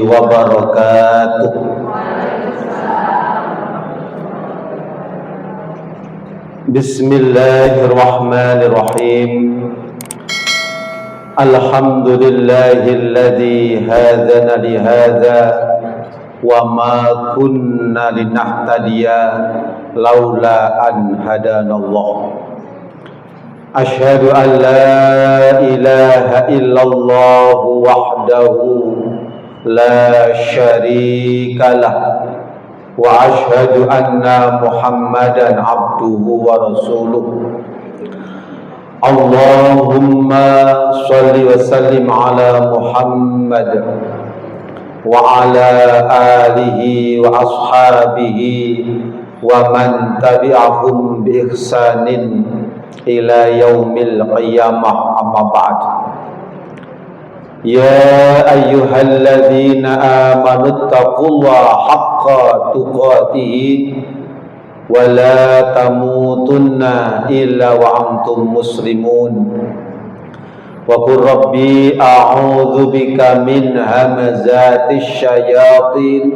wabarakatuh. Bismillahirrahmanirrahim. Alhamdulillahilladzi hadana li hadza wa ma kunna linahtadiya laula an hadanallah. Asyhadu an la ilaha illallah wahdahu la syarikalah wa asyhadu anna Muhammadan abduhu wa rasuluh. Allahumma shalli wa sallim ala Muhammad wa ala alihi wa ashabihi wa man tabi'ahum bi ihsanin ila yaumil qiyamah, amma ba'd. Ya ayyuhalladzina amanu taqullaha haqqa tuqatih wa la tamutunna illa wa antum muslimun. Wa qur rabbi a'udzu bika min hamazatis syayatin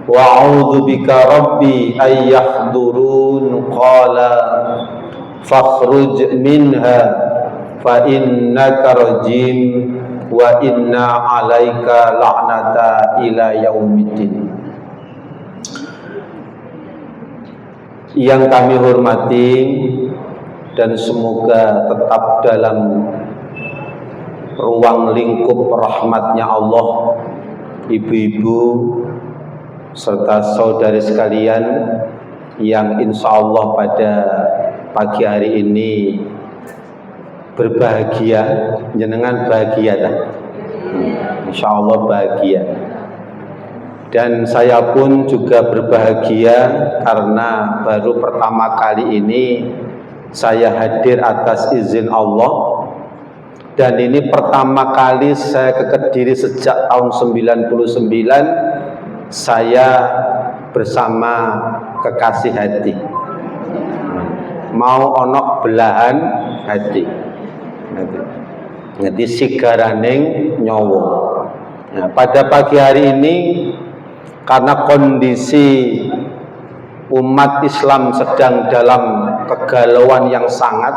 wa a'udzu bika rabbi ay yahdurun. Qala fakhruj minha fa innaka rajim wa inna 'alaika la'nata ila yaumiddin. Yang kami hormati dan semoga tetap dalam ruang lingkup rahmatnya Allah, ibu-ibu serta saudari sekalian yang insya Allah pada pagi hari ini berbahagia. Jenengan bahagia tak? Insya Allah bahagia. Dan saya pun juga berbahagia karena baru pertama kali ini saya hadir atas izin Allah. Dan ini pertama kali saya ke Kediri sejak tahun 99. Saya bersama kekasih hati. Mau onok belahan hati. Nanti sigaraning nyowo. Nah, pada pagi hari ini karena kondisi umat Islam sedang dalam kegalauan yang sangat,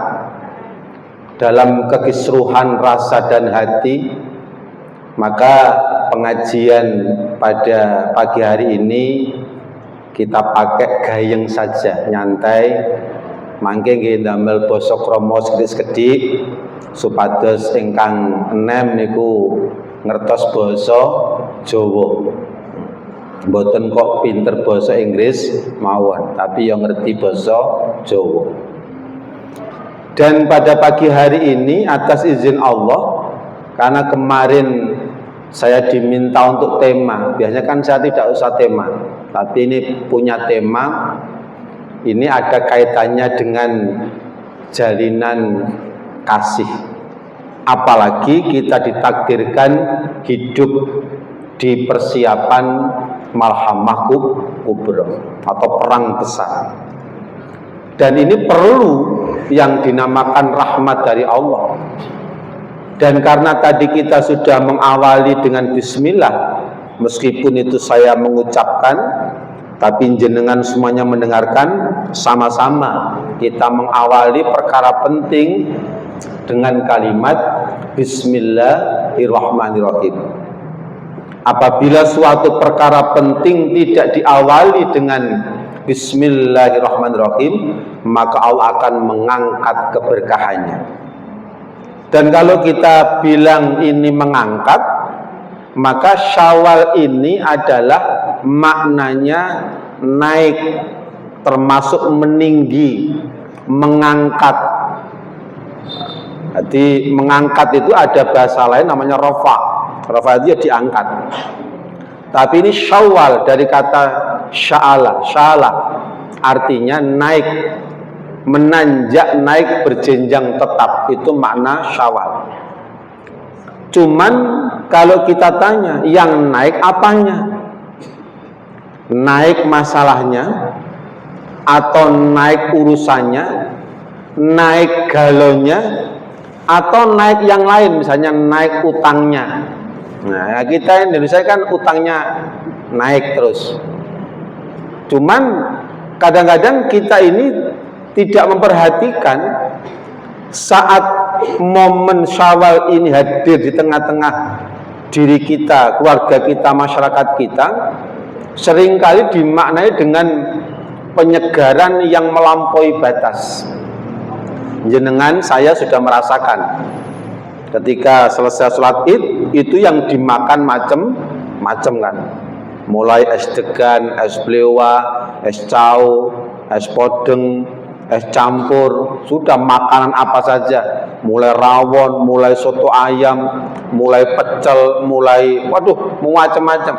dalam kekisruhan rasa dan hati, maka pengajian pada pagi hari ini kita pakai gayeng saja, nyantai. Mangke nggih ndamel basa krama sekedhik-sekedhik supados ingkang enem niku ngertos basa Jawa. Mboten kok pinter basa Inggris mawon, tapi yang ngerti basa Jawa. Dan pada pagi hari ini atas izin Allah, karena kemarin saya diminta untuk tema. Biasanya kan saya tidak usah tema, tapi ini punya tema. Ini ada kaitannya dengan jalinan kasih. Apalagi kita ditakdirkan hidup di persiapan malhamah kubra atau perang besar. Dan ini perlu yang dinamakan rahmat dari Allah. Dan karena tadi kita sudah mengawali dengan bismillah, meskipun itu saya mengucapkan, tapi jenengan semuanya mendengarkan, sama-sama kita mengawali perkara penting dengan kalimat Bismillahirrahmanirrahim. Apabila suatu perkara penting tidak diawali dengan Bismillahirrahmanirrahim, maka Allah akan mengangkat keberkahannya. Dan kalau kita bilang ini mengangkat, maka Syawal ini adalah maknanya naik, termasuk meninggi, mengangkat. Jadi mengangkat itu ada bahasa lain namanya rafa. Rafa itu ya diangkat. Tapi ini Syawal dari kata sya'ala. Sya'ala artinya naik, menanjak, naik, berjenjang tetap. Itu makna Syawal. Cuman kalau kita tanya, yang naik apanya? Naik masalahnya, atau naik urusannya, naik galonnya, atau naik yang lain, misalnya naik utangnya. Nah, kita Indonesia kan utangnya naik terus. Cuman kadang-kadang kita ini tidak memperhatikan saat momen Syawal ini hadir di tengah-tengah diri kita, keluarga kita, masyarakat kita, seringkali dimaknai dengan penyegaran yang melampaui batas. Jenengan saya sudah merasakan ketika selesai sholat id itu yang dimakan macam-macam kan, mulai es degan, es blewa, es cau, es podeng, es campur, sudah makanan apa saja, mulai rawon, mulai soto ayam, mulai pecel, mulai waduh macam-macam,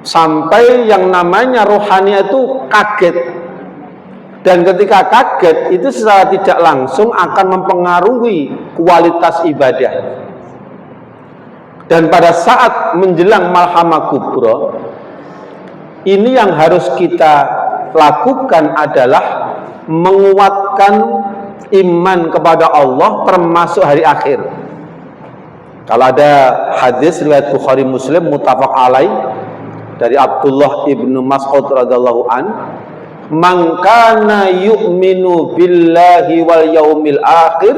sampai yang namanya rohani itu kaget. Dan ketika kaget itu secara tidak langsung akan mempengaruhi kualitas ibadah. Dan pada saat menjelang malhamah kubra, ini yang harus kita lakukan adalah menguatkan iman kepada Allah termasuk hari akhir. Kalau ada hadis riwayat Bukhari Muslim muttafaq alaih dari Abdullah ibnu Mas'ud radhiyallahu an, man kana yu'minu billahi wal yaumil akhir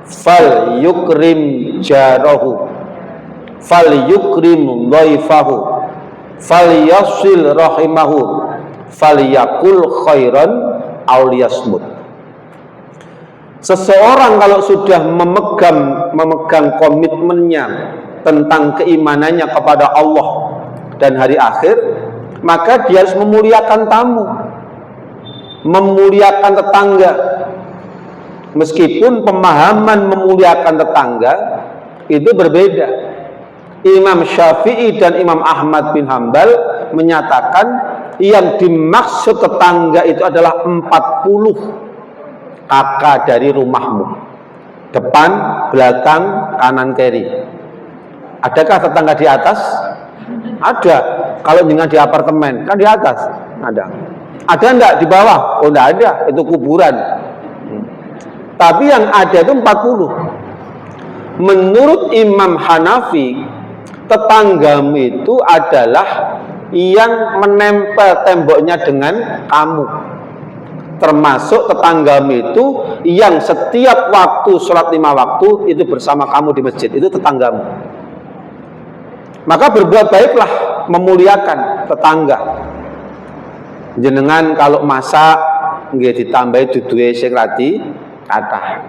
fal yukrim jarahu fal yukrim dhaifahu fal yasil rahimahu fal yakul khairan aw liyasmut. Seseorang kalau sudah memegang komitmennya tentang keimanannya kepada Allah dan hari akhir, maka dia harus memuliakan tamu, memuliakan tetangga. Meskipun pemahaman memuliakan tetangga itu berbeda. Imam Syafi'i dan Imam Ahmad bin Hambal menyatakan yang dimaksud tetangga itu adalah 40 kakak dari rumahmu, depan, belakang, kanan, kiri. Adakah tetangga di atas? Ada. Kalau dengan di apartemen kan di atas ada. Ada enggak di bawah? Oh enggak ada, itu kuburan. Tapi yang ada itu 40. Menurut Imam Hanafi, tetanggamu itu adalah yang menempel temboknya dengan kamu. Termasuk tetanggamu itu yang setiap waktu sholat 5 waktu itu bersama kamu di masjid, itu tetanggamu. Maka berbuat baiklah, memuliakan tetangga. Jenengan kalau masak nggih ditambahi duduhe sing radi kathah.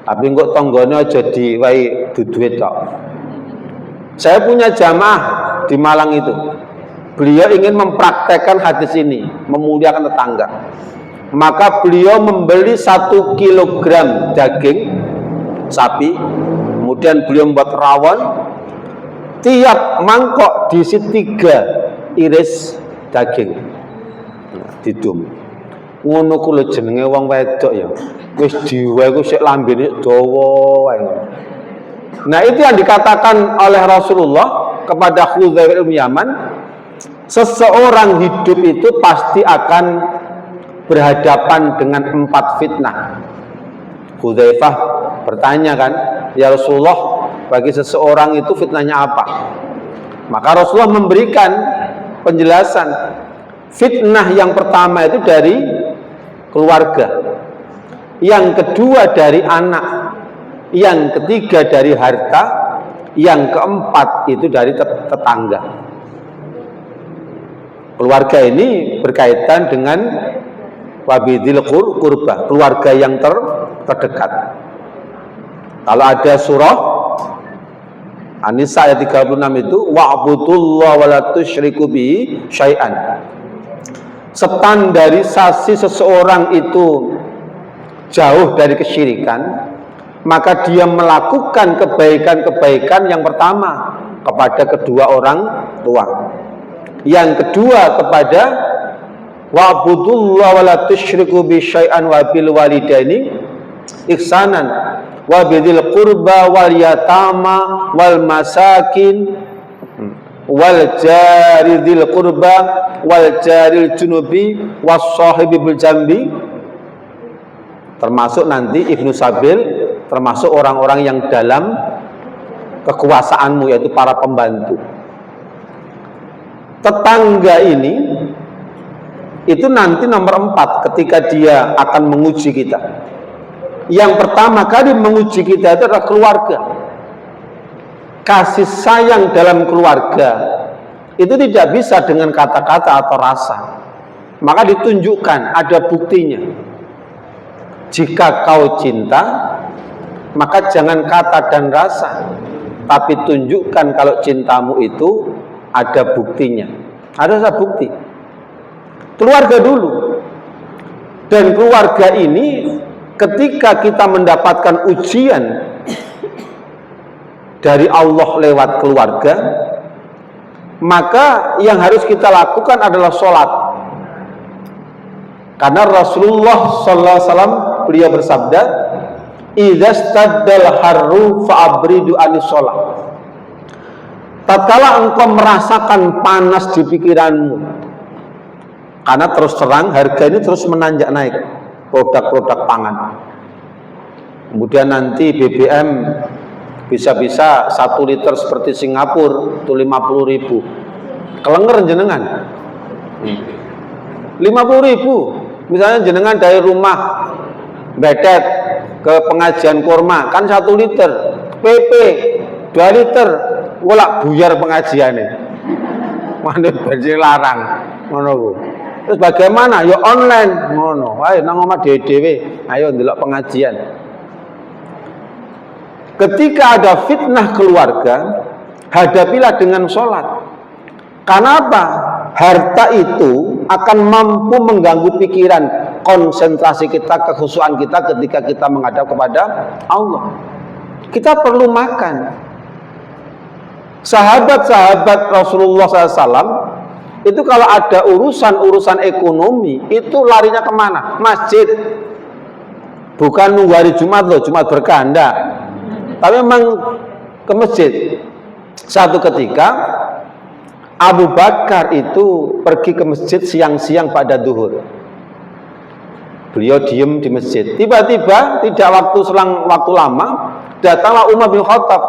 Tapi kok tanggane aja diwai duduhe tok. Saya punya jamaah di Malang itu. Beliau ingin mempraktekkan hadis ini, memuliakan tetangga. Maka beliau membeli 1 kilogram daging sapi, kemudian beliau membuat rawon. Tiap mangkok diisi 3 iris daging didum. Ngono ku lho jenenge wong wedok ya. Wis diwe ku sik lambene dawa wae. Nah, itu yang dikatakan oleh Rasulullah kepada Hudzaifah bin Yaman, seseorang hidup itu pasti akan berhadapan dengan 4 fitnah. Hudzaifah bertanya kan, ya Rasulullah, bagi seseorang itu fitnahnya apa? Maka Rasulullah memberikan penjelasan. Fitnah yang pertama itu dari keluarga, yang kedua dari anak, yang ketiga dari harta, yang keempat itu dari tetangga. Keluarga ini berkaitan dengan wabidil qurba, keluarga yang terdekat. Kalau ada surah An-Nisa ayat 36 itu wa'budullaha wa la tusyriku bihi syai'an. Standarisasi seseorang itu jauh dari kesyirikan, maka dia melakukan kebaikan-kebaikan yang pertama kepada kedua orang tua, yang kedua kepada wa'budullaha wa la tusyriku bihi syai'an wa bil walidaini ihsanan wa bidil qurba wal yatama wal masakin wal jari dzil qurba wal jaril junubi was sahibi bil jambi. Termasuk nanti Ibnu Sabil, termasuk orang-orang yang dalam kekuasaanmu, yaitu para pembantu. Tetangga ini itu nanti nomor 4 ketika dia akan menguji kita. Yang pertama kali menguji kita itu adalah keluarga. Kasih sayang dalam keluarga itu tidak bisa dengan kata-kata atau rasa, maka ditunjukkan, ada buktinya. Jika kau cinta, maka jangan kata dan rasa, tapi tunjukkan kalau cintamu itu ada buktinya. Ada bukti. Keluarga dulu. Dan keluarga ini ketika kita mendapatkan ujian dari Allah lewat keluarga, maka yang harus kita lakukan adalah sholat. Karena Rasulullah SAW beliau bersabda, "Idza staddal harru fa'abridu anis sholat." Tatkala engkau merasakan panas di pikiranmu, karena terus terang harga ini terus menanjak naik, produk-produk pangan. Kemudian nanti BBM bisa-bisa 1 liter seperti Singapura itu 50.000. Kelenger jenengan 50.000. Misalnya jenengan dari rumah Bedet ke pengajian kurma kan 1 liter, PP 2 liter, golak buyar pengajiannya. Mana bensin larang, ngono. Terus bagaimana? Ya online, ngono. Ayo nang omah dhewe-dhewe, ayo ndelok pengajian. Ketika ada fitnah keluarga, hadapilah dengan sholat. Karena apa? Harta itu akan mampu mengganggu pikiran, konsentrasi kita, kekhusyuan kita ketika kita menghadap kepada Allah. Kita perlu makan. Sahabat-sahabat Rasulullah SAW itu kalau ada urusan ekonomi itu larinya kemana? Masjid. Bukan nunggu hari Jumat loh, Jumat berkah, enggak. Tapi memang ke masjid. Satu ketika Abu Bakar itu pergi ke masjid siang-siang pada duhur. Beliau diem di masjid. Tiba-tiba tidak selang waktu lama datanglah Umar bin Khattab.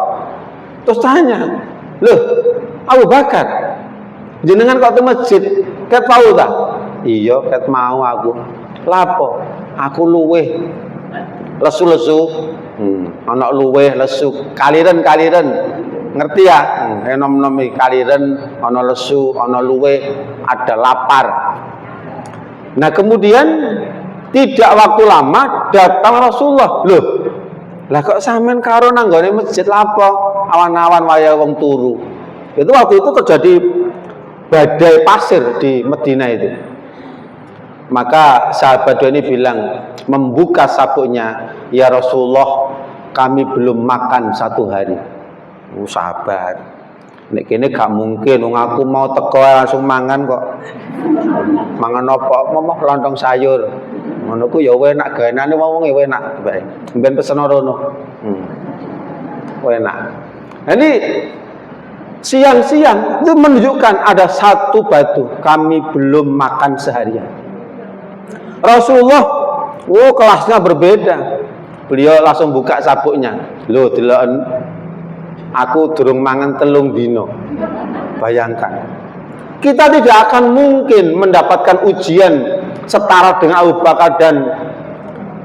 Terus tanya, "Loh, Abu Bakar, jenengan kok ke masjid? Ket tahu tak?" "Iya, ket mau aku." "Lapo? Aku luweh lesu-lesu." Ana luweh lesu, kaliren. Ngerti ya? Enom-enom kaliren, ana lesu, ana luweh, ada lapar. Nah, kemudian tidak waktu lama datang Rasulullah. "Loh, lah kok sampean karo nanggone masjid lapo? Awan-awan waya wong turu." Itu waktu itu terjadi badai pasir di Madinah itu. Maka sahabat ini bilang, membuka sabuknya, "Ya Rasulullah, kami belum makan 1 hari." Sahabat, nek kene gak mungkin, wong aku mau teko langsung mangan kok. Mangan apa? Momok lontong sayur. Ngono ku ya enak, gaenane wong enak bae. Ben pesen rono. Enak. Ini siang-siang itu menunjukkan ada 1 batu, kami belum makan seharian. Rasulullah, kelasnya berbeda. Beliau langsung buka sabuknya. "Loh, deloken aku durung mangan 3 dino." Bayangkan, kita tidak akan mungkin mendapatkan ujian setara dengan Abu Bakar dan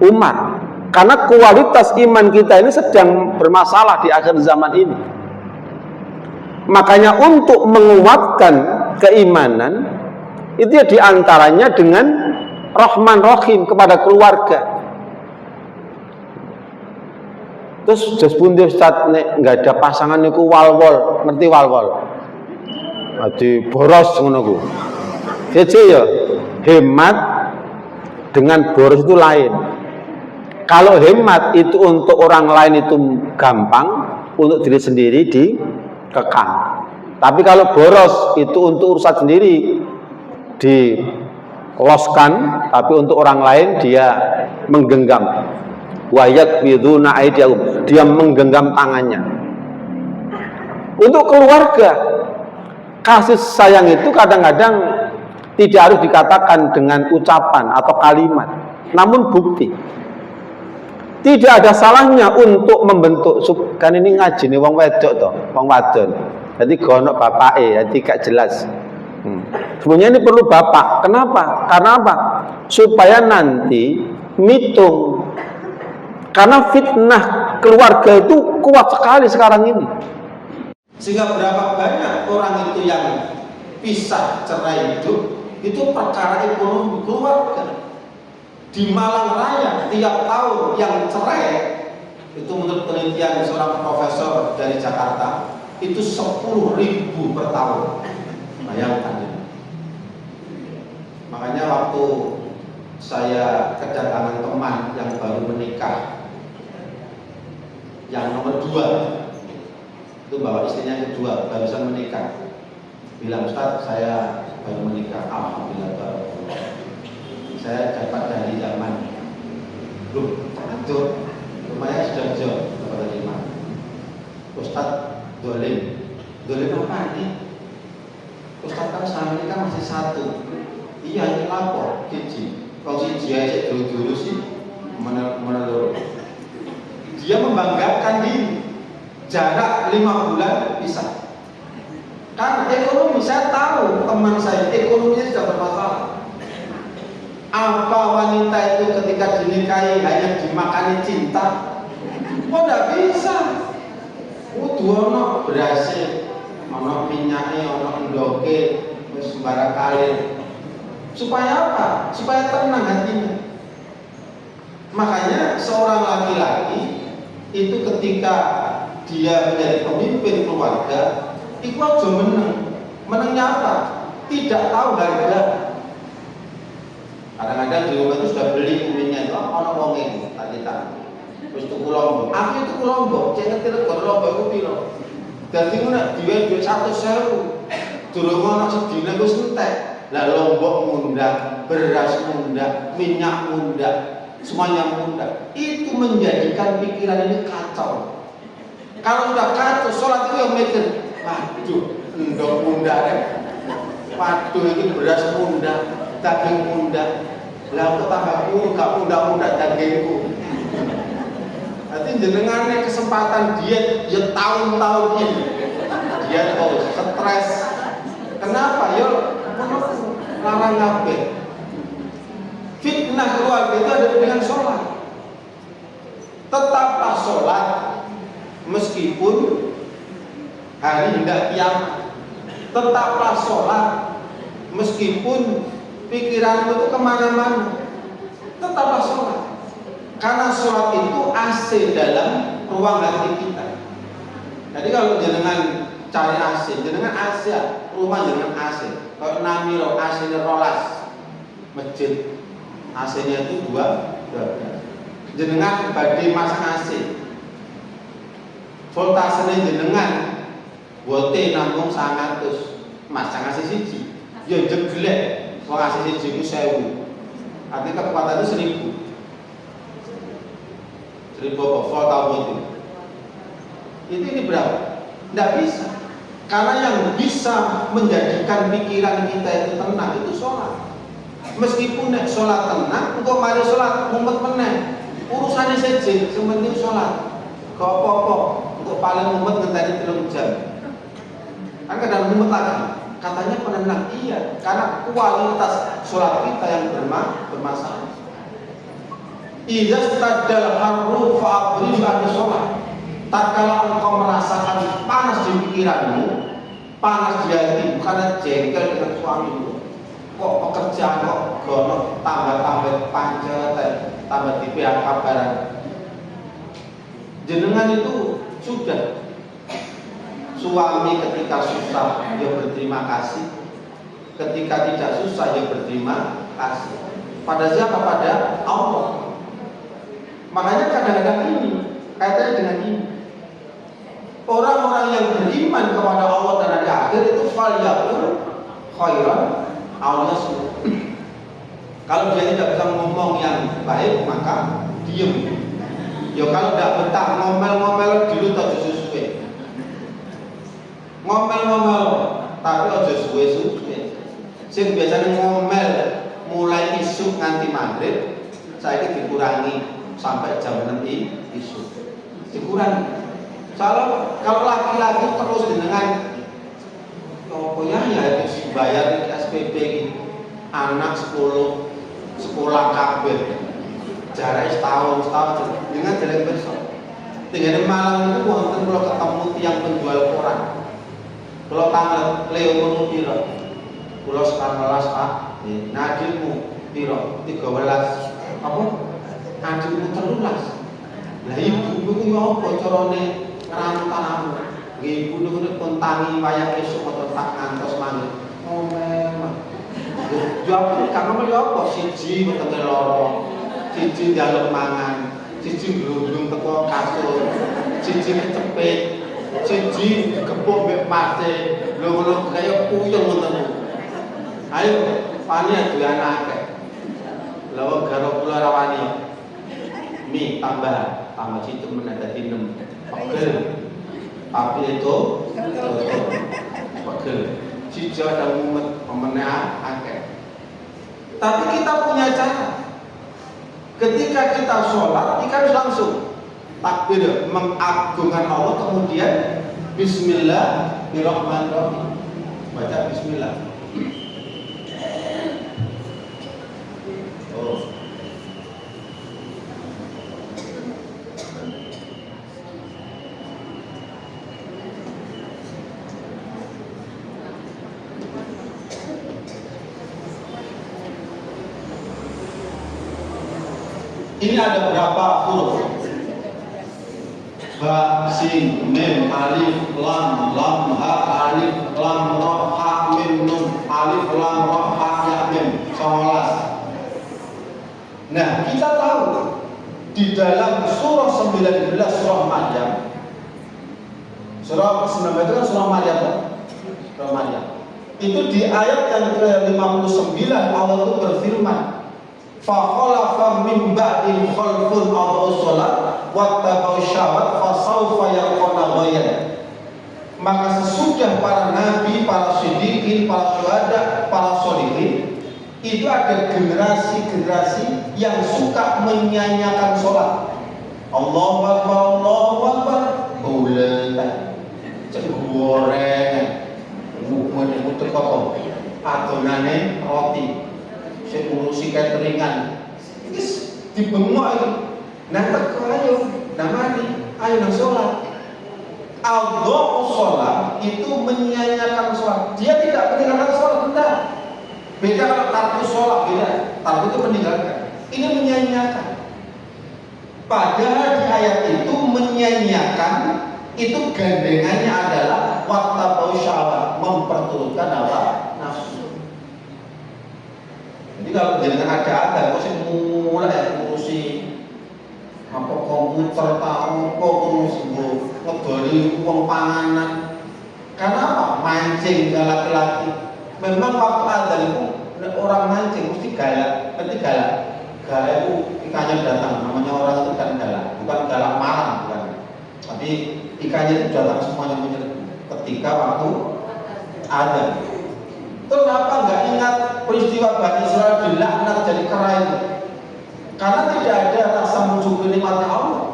Umar, karena kualitas iman kita ini sedang bermasalah di akhir zaman ini. Makanya untuk menguatkan keimanan itu ya diantaranya dengan Rahman Rahim kepada keluarga. Terus jas pundi Ustaz nek enggak ada pasangan niku walwol, ngerti walwol? Adi boros ngono ku. Jeje ya, hemat dengan boros itu lain. Kalau hemat itu untuk orang lain itu gampang, untuk diri sendiri dikekang. Tapi kalau boros itu untuk urusan sendiri diloskan, tapi untuk orang lain dia menggenggam. Wa yakbiduna aydiyahum, dia menggenggam tangannya. Untuk keluarga, kasih sayang itu kadang-kadang tidak harus dikatakan dengan ucapan atau kalimat, namun bukti. Tidak ada salahnya untuk membentuk kan ini ngaji nih wong wedok toh, wong wadon. Jadi gono bapake, jadi gak jelas. Sebenarnya ini perlu bapak. Kenapa? Karena apa? Supaya nanti mitung. Karena fitnah keluarga itu kuat sekali sekarang ini. Sehingga berapa banyak orang itu yang pisah cerai hidup itu perkara ekonomi keluarga. Di Malang Raya tiap tahun yang cerai itu menurut penelitian seorang profesor dari Jakarta itu 10.000 per tahun. Bayangkan ya. Makanya waktu saya kedatangan teman yang baru menikah, yang nomor 2 itu bawa istrinya kedua barusan menikah, bilang, Ustaz saya baru menikah, alhamdulillah baru. Saya dapat dari zaman belum atur lumayan sudah jauh dapat dari mana Ustaz dolim apa ini Ustaz kan sama ini kan masih satu. Iya ini lapor Gigi kalau si dia aja dulu sih menelur dia membanggakan diri jarak 5 bulan bisa karena ekonomi. Saya tahu teman saya ekonominya sudah bermasalah. Apa wanita itu ketika dinikahi hanya dimakani cinta? Oh tidak bisa. Dua ono berhasil, ono minyaknya, ono endoke, sembarang kali. Supaya apa? Supaya tenang hatinya. Makanya seorang laki-laki itu ketika dia menjadi pemimpin keluarga, itu aja menang. Menangnya apa? Tidak tahu harga. Kadang-kadang di rumah itu sudah beli kuminya itu ono wonge tak ditang. Wis tuku lombok. Aku tuku lombok, cek ngerti rego lombok iku piro. Dadi ngono duwe 100.000. Durung ono sedina wis entek. Lah lombok mundak, beras mundak, minyak mundak, semuanya mundak. Itu menjadikan pikiran ini kacau. Kalau sudah kacau, sholat itu yang mikir, waduh, endok mundak deh. Waduh ini beras mundak, daging mundak. Lah aku tambah kurang, gak mundak-mundak dagingku. Nanti jenengannya kesempatan diet ya tahun-tahun ini. Dia stres. Kenapa? Ya larang kabeh. Fitnah keluarga itu ada dengan sholat. Tetaplah sholat meskipun hari hendak kiamat. Tetaplah sholat meskipun pikiranmu itu kemana-mana. Tetaplah sholat. Karena sholat itu AC dalam ruang hati kita. Jadi kalau jenengan cari AC, jenengan AC, rumah jenengan AC. Kalau namiro AC-nya rolas, masjid AC-nya itu 12. Jenengan badai masang AC. Voltasenya jenengan bote nampung 100, masang AC siji. Ya jeglek. Wong AC siji ku 1000. Artinya kekuatan itu 1000 volt atau ini berapa? Tidak bisa. Karena yang bisa menjadikan pikiran kita itu tenang itu sholat. Meskipun nek sholat tenang, engkau mari sholat mumet meneh. Urusannya saja, sementing sholat. Gak apa-apa. Untuk paling mumet ngenteni 3 jam. Kan kadang mumet lagi. Katanya penenang, iya. Karena kualitas sholat kita yang bermasalah. Idza stadal harru fa'abri ba'da sholat. Tatkala engkau merasakan panas di pikiranmu, panas di hati, bukan jengkel dengan suamimu. Kok pekerjaan kok gono tambah pancet, tambah di PHK barang. Jenengan itu sudah suami ketika susah dia berterima kasih, ketika tidak susah dia berterima kasih. Pada siapa? Pada Allah. Makanya kadang-kadang ini kaitannya dengan ini. Orang-orang yang beriman kepada Allah dan hari akhir itu falyaqul khairan aw yasmut. Kalau dia tidak bisa ngomong yang baik maka diam. Ya kalau tidak betah ngomel-ngomel dulu tak sesuai. Ngomel-ngomel tapi aja suwe-suwe. Sing biasanya ngomel mulai isuk nganti maghrib saiki dikurangi sampai jam 6 isu. Dikurangi. Kalau laki-laki terus dengan pokoknya ya itu bayar SPP gitu. Anak 10 sekolah kabel jarak setahun dengan jalan besok. Dengan malam itu wonten kalau ketemu tiang penjual koran. Kalau tanggal Leo ngono piro? Kulo 19 Pak. Nah, adikmu piro? 13. Apa? Adikmu 13. Lah ibu ku yo apa carane ngranu tanahmu? Nggih ibu niku pun tangi wayah esuk atau tak ngantos mangke. Oh memang. Jawab kamu yo apa siji wetenge loro. Siji njaluk mangan, siji glundung teko kasur, siji kecepet, siji kepuk mbek mate. Lho ngono kaya puyeng ngoten. Ayo pani duwe akeh. Lha wong garo kula rawani. Mi tambah situ menadati 6. Pegel. Tapi itu pegel. Siji ada mumet pemenang akeh. Tapi kita punya cara. Ketika kita sholat, kita harus langsung takbir mengagungkan Allah, kemudian Bismillahirrahmanirrahim. Baca Bismillah. Ini ada berapa huruf? Ba, sin, mim, alif, lam, ha, alif, lam, ra, ha, mim, nun, alif, lam, ra, ha, ya, mim, 19. Nah, kita tahu di dalam surah 19 surah Maryam. Surah 19 itu kan surah Maryam. Surah Maryam. Itu di ayat yang ke-59 Allah itu berfirman, fa khalafa min ba'dihim khalfun adha'us shalah wattaba'us syahwat fasawfa yalqawna ghayyan. Maka sesudah para nabi, para siddiqin, para syuhada, para sholihin, itu ada generasi-generasi yang suka menyanyiakan sholat. Allahu Akbar, Allahu Akbar, boleh cek goreng mukmin itu kok adonane roti sing ngurusi cateringan wis dibengok iki. Nah teko ayo namani ayo nang salat. Adha'us shalah itu menyanyiakan salat. Dia tidak meninggalkan salat, benar. Beda kalau tarku salat, beda. Tarku itu meninggalkan. Ini menyanyiakan. Padahal di ayat itu menyanyiakan itu gandengannya adalah wattabau syahwat, memperturutkan apa? Nafsu. Jadi kalau jangan ada kok sing mulai ngurusi apa komputer tahu kok ngurusi ngedoli uang panganan. Karena apa? Mancing laki-laki. Memang waktu adzan itu orang mancing mesti galak. Berarti galak. Galak itu ikannya datang. Namanya orang itu kan galak. Bukan galak marah, bukan. Tapi ikannya itu datang semuanya menyerbu ketika waktu adzan. Terus apa nggak ingat peristiwa Bani Israel dilaknat jadi kera itu? Karena tidak ada rasa mensyukuri nikmatnya Allah.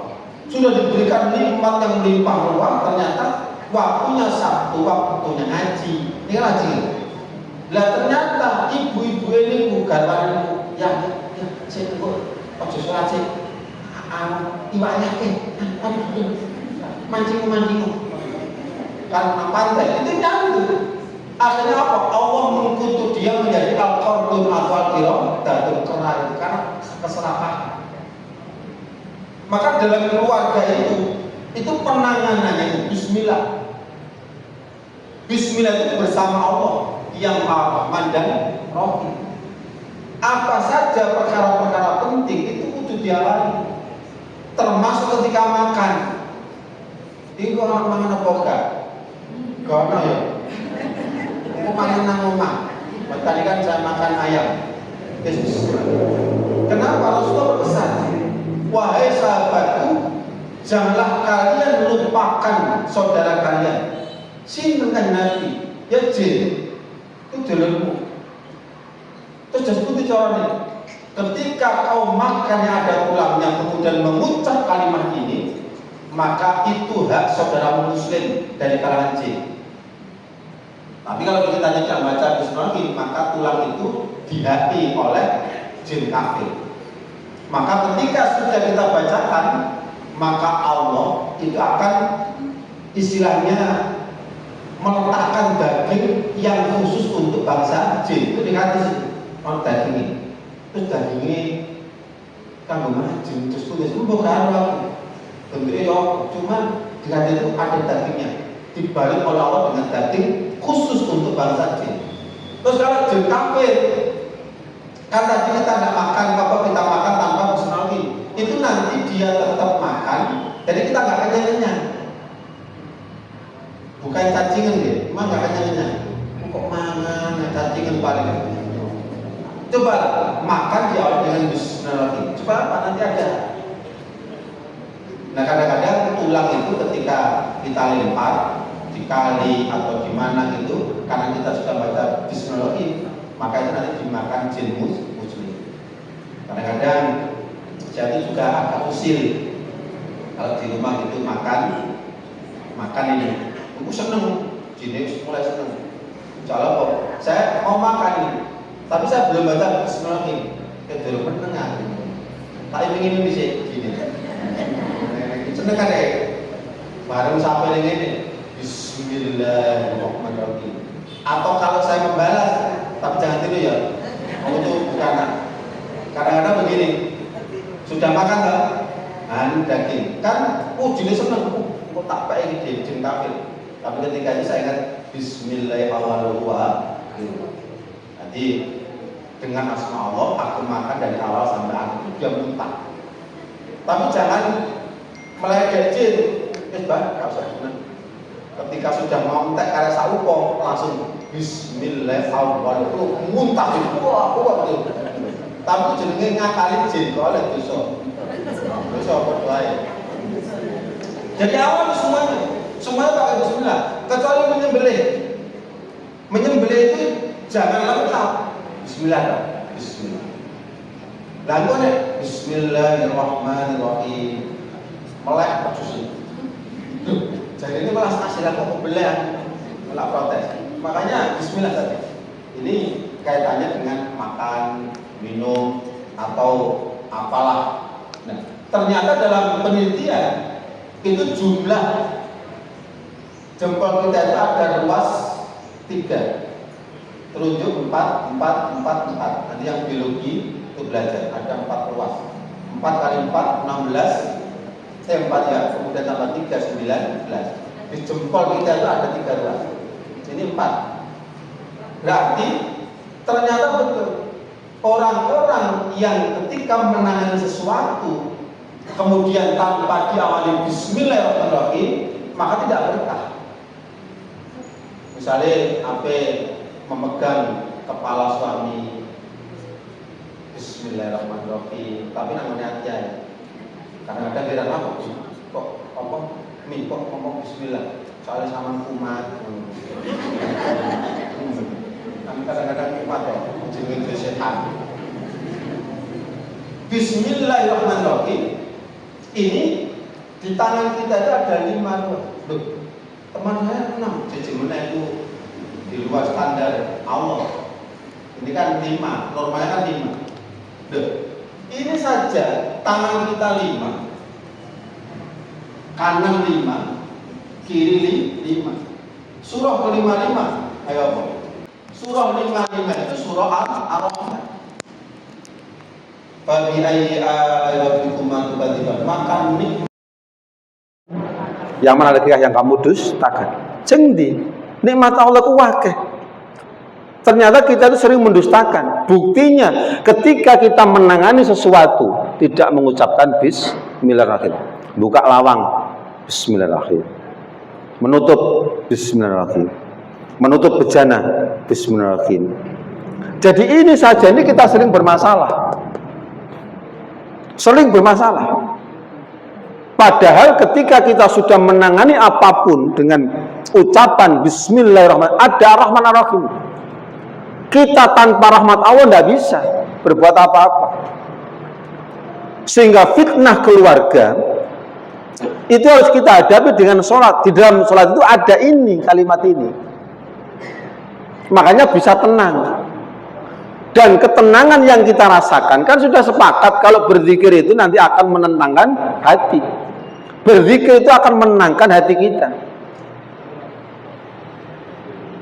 Sudah diberikan nikmat yang melimpah ruah, ternyata waktunya Sabtu, waktunya ngaji. Ini kan ngaji. Lah ternyata ibu-ibu ini bukan ya saya tunggu ojo sholat sih. Iwaknya mancing karena pantai itu nyambung. Akhirnya apa? Allah mengkutuk dia menjadi al-qardun al-faqirah dan kera karena keserakahan. Maka dalam keluarga itu penanganannya itu bismillah. Bismillah itu bersama Allah yang Maha Rahman dan Rahim. Apa saja perkara-perkara penting itu kudu diawali. Termasuk ketika makan. Iku orang mangan apa enggak? Gono ya. Aku makan nang omah. Tadi kan saya makan ayam. Yesus. Kenapa Rasulullah berpesan? Wahai sahabatku, janganlah kalian lupakan saudara kalian. Sinten kan Nabi? Ya jin. Itu dulurmu. Terus jas putih carane. ketika kau makan yang ada tulangnya kemudian mengucap kalimat ini, maka itu hak saudara muslim dari kalangan jin. Tapi kalau kita tidak baca bismillah, maka tulang itu dihaki oleh jin kafir. Maka ketika sudah kita bacakan, maka Allah itu akan istilahnya meletakkan daging yang khusus untuk bangsa jin. Itu dikasih daging ini. Terus dagingnya kanggo majeng terus tulis mbok karo bentuknya yo cuma dikasih itu ada dagingnya dibalik oleh Allah dengan daging khusus untuk bangsa jin. Terus kalau jin kafir kan tadi kita nggak makan apa kita makan tanpa bismillah, itu nanti dia tetap makan jadi kita nggak kenyang-kenyang, bukan cacingan deh, cuma nggak kenyang-kenyang kok mangan cacingan paling. Coba makan di awal dengan bismillah. Coba apa nanti ada. Nah kadang-kadang tulang itu ketika kita lempar di kali atau di mana gitu, karena kita sudah baca bismillah, maka itu nanti dimakan jin muslim. Kadang-kadang jadi juga agak usil kalau di rumah itu makan ini. Aku seneng, jinnya mulai seneng. Soalnya kok saya mau makan ini, tapi saya belum baca bismillah ini. Kedua menengah. Tak ingin ini sih gini. Seneng kan ya? Bareng sampai dengan ini. Bismillahirrahmanirrahim. Atau kalau saya membalas, tapi jangan tidur ya. Kamu tuh bukan. Kadang-kadang begini. Sudah makan tak? Ini daging. Kan, jinnya seneng. Kok tak pakai ini jin kafir. Tapi ketika itu saya ingat Bismillahirrahmanirrahim. Nanti dengan asma Allah aku makan dari awal sampai akhir itu dia muntah. Tapi jangan meledak jin. Gak usah senang. Ketika sudah mau entek karya saupo langsung Bismillahirrahmanirrahim muntah itu. Wah betul. Tapi jenenge ngakalin jin kok oleh dosa. Dosa berdoa ya. Jadi awal semuanya pakai bismillah kecuali menyembelih. Menyembelih itu jangan lengkap. Bismillah. Lalu nih Bismillahirrahmanirrahim melek pecusi. Jadi ini malah hasilnya kok pembelian malah protes. Makanya Bismillah tadi. Ini kaitannya dengan makan, minum atau apalah. Nah, ternyata dalam penelitian itu jumlah jempol kita itu ada luas 3. Telunjuk 4. Nanti yang biologi itu belajar ada 4 ruas. 4 kali 4 16. 4 ya, kemudian tambah 3 19. Di jempol kita itu ada 3 ruas. Ini 4. Berarti ternyata betul orang-orang yang ketika menangani sesuatu kemudian tanpa diawali Bismillahirrahmanirrahim maka tidak berkah. Misalnya memegang kepala suami Bismillahirrahmanirrahim, tapi namanya hati-hati. Kadang-kadang dia apa? Kok ngomong Bismillah, soalnya sama kumat. Kadang-kadang kumat ya, jenenge setan. Bismillahirrahmanirrahim. Ini di tangan kita itu ada 5 loh. Teman saya 6, jadi mana itu di luar standar Allah. Ini kan 5, normalnya kan 5. Ini saja tangan kita 5, kanan 5, kiri 5. Surah ke-55, ayo apa? Surah 55 itu surah Ar-Rahman. Bagi ayyi alaikuma tubatiban makan nikmat. Yang mana lagi yang kamu dustakan? Jengdi nikmat Allah ku wakeh. Ternyata kita itu sering mendustakan. Buktinya ketika kita menangani sesuatu tidak mengucapkan Bismillahirrahmanirrahim. Buka lawang Bismillahirrahmanirrahim. Menutup Bismillahirrahmanirrahim. Menutup bejana Bismillahirrahmanirrahim. Jadi ini saja ini kita sering bermasalah. Sering bermasalah. Padahal ketika kita sudah menangani apapun dengan ucapan Bismillahirrahmanirrahim, ada Rahman Ar-Rahim. Kita tanpa rahmat Allah tidak bisa. berbuat apa-apa. Sehingga fitnah keluarga itu harus kita hadapi dengan sholat. Di dalam sholat itu ada ini, kalimat ini. Makanya bisa tenang. Dan ketenangan yang kita rasakan, kan sudah sepakat kalau berzikir itu nanti akan menenangkan hati. Berzikir itu akan menenangkan hati kita.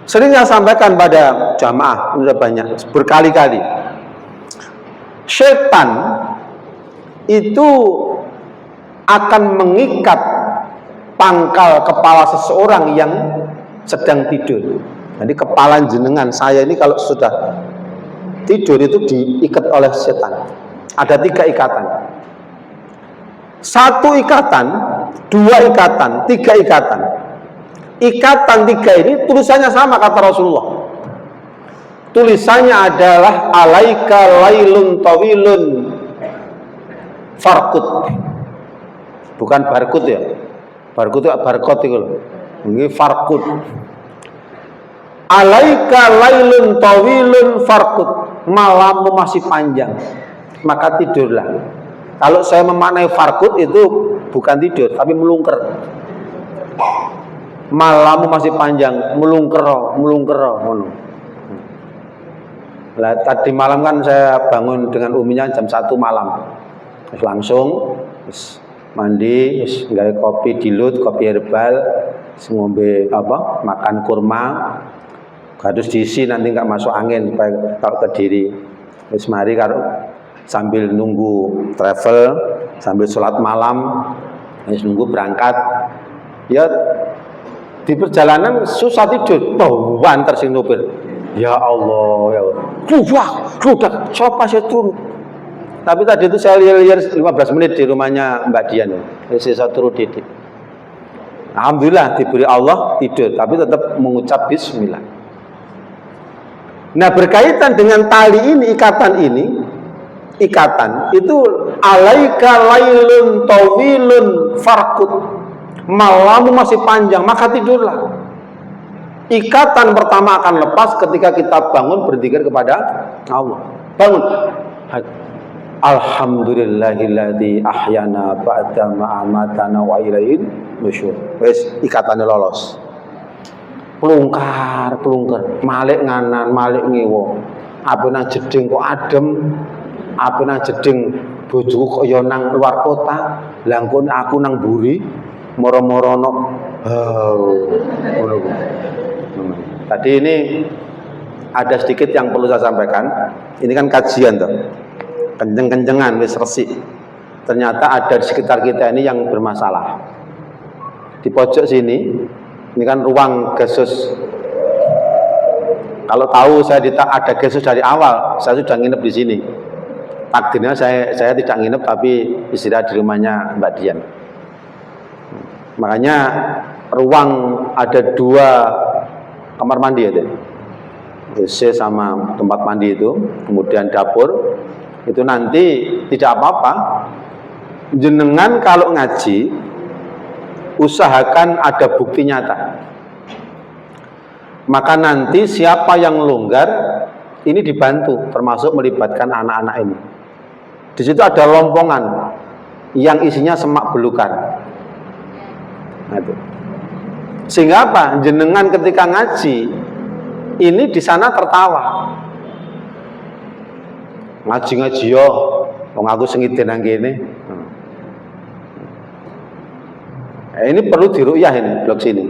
Sering saya sampaikan pada jamaah, sudah banyak, berkali-kali. Setan itu akan mengikat pangkal kepala seseorang yang sedang tidur. Jadi kepala jenengan saya ini kalau sudah tidur itu diikat oleh setan. Ada 3 ikatan. 1 ikatan, 2 ikatan, 3 ikatan. Ikatan 3 ini tulisannya sama kata Rasulullah. Tulisannya adalah alaika lailun tawilun farkut. Bukan barkut ya. Barkut itu barkot itu loh. Ini farkut. Alaika lailun tawilun farkut. Malammu masih panjang, maka tidurlah. Kalau saya memaknai farkut itu bukan tidur, tapi melungker. Malammu masih panjang, melungker. Lah tadi malam kan saya bangun dengan uminya jam 1 malam. Terus langsung mandi, nggawe kopi dilut, kopi herbal, ngombe makan kurma. Harus diisi nanti nggak masuk angin supaya kalau ke diri. Terus mari kalau sambil nunggu travel, sambil sholat malam, terus nunggu berangkat. Ya di perjalanan susah tidur, antar sing nopir. Ya Allah, ya Allah. Sudah, coba saya turun. Tapi tadi itu saya lihat 15 menit di rumahnya Mbak Dian. Saya turun titik. Alhamdulillah diberi Allah tidur, tapi tetap mengucap bismillah. Nah berkaitan dengan tali ini, ikatan itu alaika lailun tawilun farkut. Malammu masih panjang, maka tidurlah. Ikatan pertama akan lepas ketika kita bangun berzikir kepada Allah. Bangun. Alhamdulillahilladzi ahyana ba'da ma amatana wa ilaihin nusyur. Wes ikatannya lolos. Pelungkar, malik nganan, malik ngiwo. Apa nang jeding kok adem, apa nang jeding bojoku kok ya nang luar kota, langkon aku nang buri, moro-morono. Ngono. Tadi ini ada sedikit yang perlu saya sampaikan. Ini kan kajian tuh. Kenceng-kencengan wis resik. Ternyata ada di sekitar kita ini yang bermasalah. Di pojok sini ini kan ruang gasus. Kalau tahu saya ada gasus dari awal, saya sudah nginep di sini. Takdirnya saya tidak nginep tapi istirahat di rumahnya Mbak Dian. Makanya ruang ada 2 kamar mandi itu. WC sama tempat mandi itu, kemudian dapur. Itu nanti tidak apa-apa. Jenengan kalau ngaji usahakan ada bukti nyata. Maka nanti siapa yang longgar ini dibantu, termasuk melibatkan anak-anak ini. Di situ ada lompongan yang isinya semak belukar. Nah, itu. Sehingga apa? Jenengan ketika ngaji ini di sana tertawa. Ngaji-ngaji yo, wong aku sengiten nang kene. Ini perlu diru'yah ini blok sini.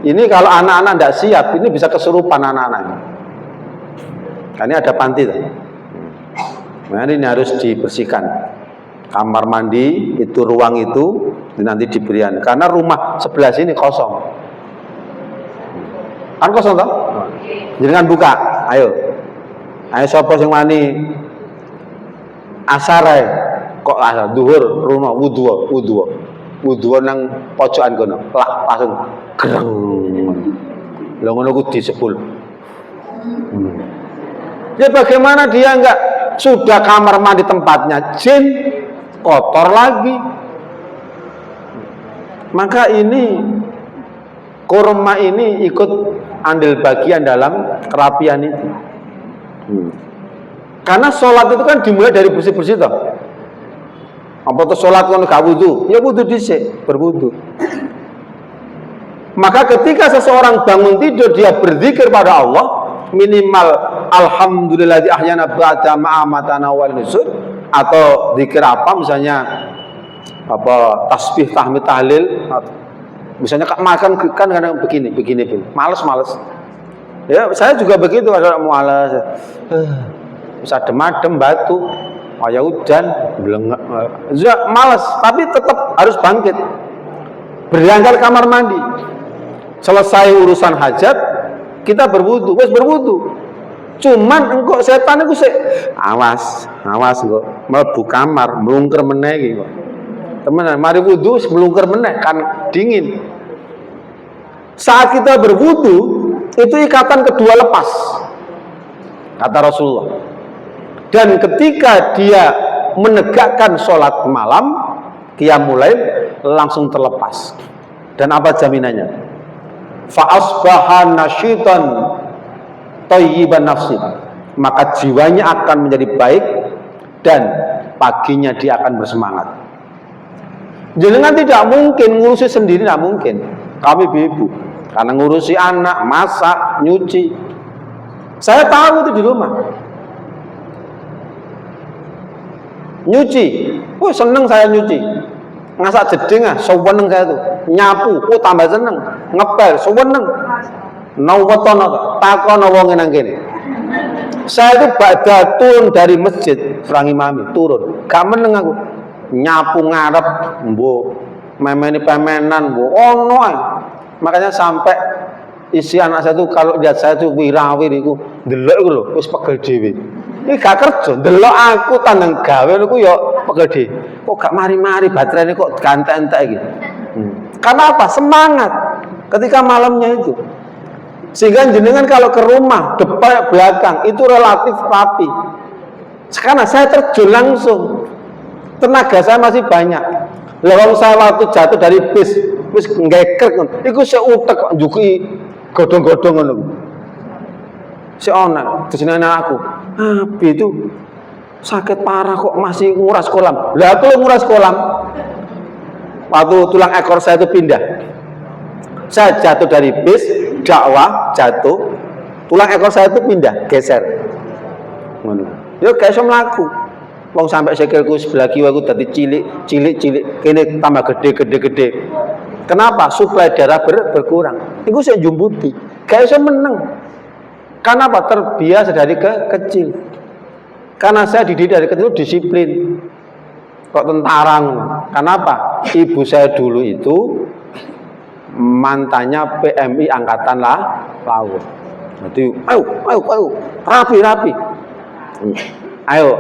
Ini kalau anak-anak tidak siap, ini bisa kesurupan anak-anak ini. Ini ada panti tuh. Nah, ini harus dibersihkan. Kamar mandi itu, ruang itu nanti diberikan. Karena rumah sebelah sini kosong. Kan kosong toh? Jangan buka. Ayo sapa sing wani asar ae. Kok asar zuhur runo wudu nang pojokan kono. Langsung greng. Lha ngono ku disebul. Ya bagaimana dia enggak sudah kamar mandi tempatnya jin kotor lagi. Maka ini kurma ini ikut andil bagian dalam kerapian itu. Karena sholat itu kan dimulai dari bersih-bersih toh. Apa tuh sholat kalau gak wudu? Ya wudu dhisik, berwudu. Maka ketika seseorang bangun tidur dia berzikir pada Allah, minimal alhamdulilladzi ahyana ba'da ma amatana wa nusur, atau zikir apa misalnya apa tasbih tahmid tahlil, misalnya makan kan kadang begini males ya saya juga begitu, ada malas bisa adem batu kayak hujan belengak malas, tapi tetap harus bangkit, berangkat kamar mandi, selesai urusan hajat kita berwudu, cuman engkau setan itu awas engkau mlebu kamar melungker meneh iki kok. Teman, mari wudu melungker meneh kan dingin. Saat kita berwudu itu ikatan kedua lepas, kata Rasulullah. Dan ketika dia menegakkan sholat malam, qiyamul lail langsung terlepas. Dan apa jaminannya? Fa asbaha nasyitan thayyiban nafsi, maka jiwanya akan menjadi baik dan paginya dia akan bersemangat. Jenengan tidak mungkin ngurusi sendiri, tidak mungkin. Kami ibu, karena ngurusi anak, masak, nyuci. Saya tahu itu di rumah. Nyuci, seneng saya nyuci. Ngasak jeding seneng saya tuh. Nyapu, tambah seneng. Ngepel, seneng. Nawatono, takono wong nang kene. Saya itu badha turun dari masjid, Frangi Mami, turun. Gak meneng aku. Nyapu ngarep, mbok memeni pemenan, mbok ono ae. Makanya sampai isi anak saya tuh kalau lihat saya tuh wirawir iku ndelok iku lho wis pegel dhewe. Iki gak kerja, ndelok aku tandang gawe niku ya pegel dhewe. Kok gak mari-mari baterainya kok gantek-entek iki. Karena apa? Semangat ketika malamnya itu. Sehingga jenengan kalau ke rumah depan belakang itu relatif rapi. Sekarang saya terjun langsung. Tenaga saya masih banyak. Lawang saya waktu jatuh dari bis, wis ngeker kon. Iku sik utek kok njuki godhong-godhong ngono. Sik ana dijenengan aku. Abi itu sakit parah kok masih nguras kolam. Lah aku nguras kolam. Waktu tulang ekor saya itu pindah. Saya jatuh dari bis, dakwah, jatuh. Tulang ekor saya itu pindah, geser. Ngono. Yo gak iso mlaku. Wong sampai sikilku sebelah kiwa aku dadi cilik, kene tambah gede. Kenapa? Suplai darah berkurang. Iku sik njumbuti. Gak iso meneng. Karena apa? Terbiasa dari kecil. Karena saya dididik dari kecil disiplin. Kok tentara. Kenapa? Ibu saya dulu itu mantannya PMI Angkatan Laut. Jadi, ayo, rapi. Ayo,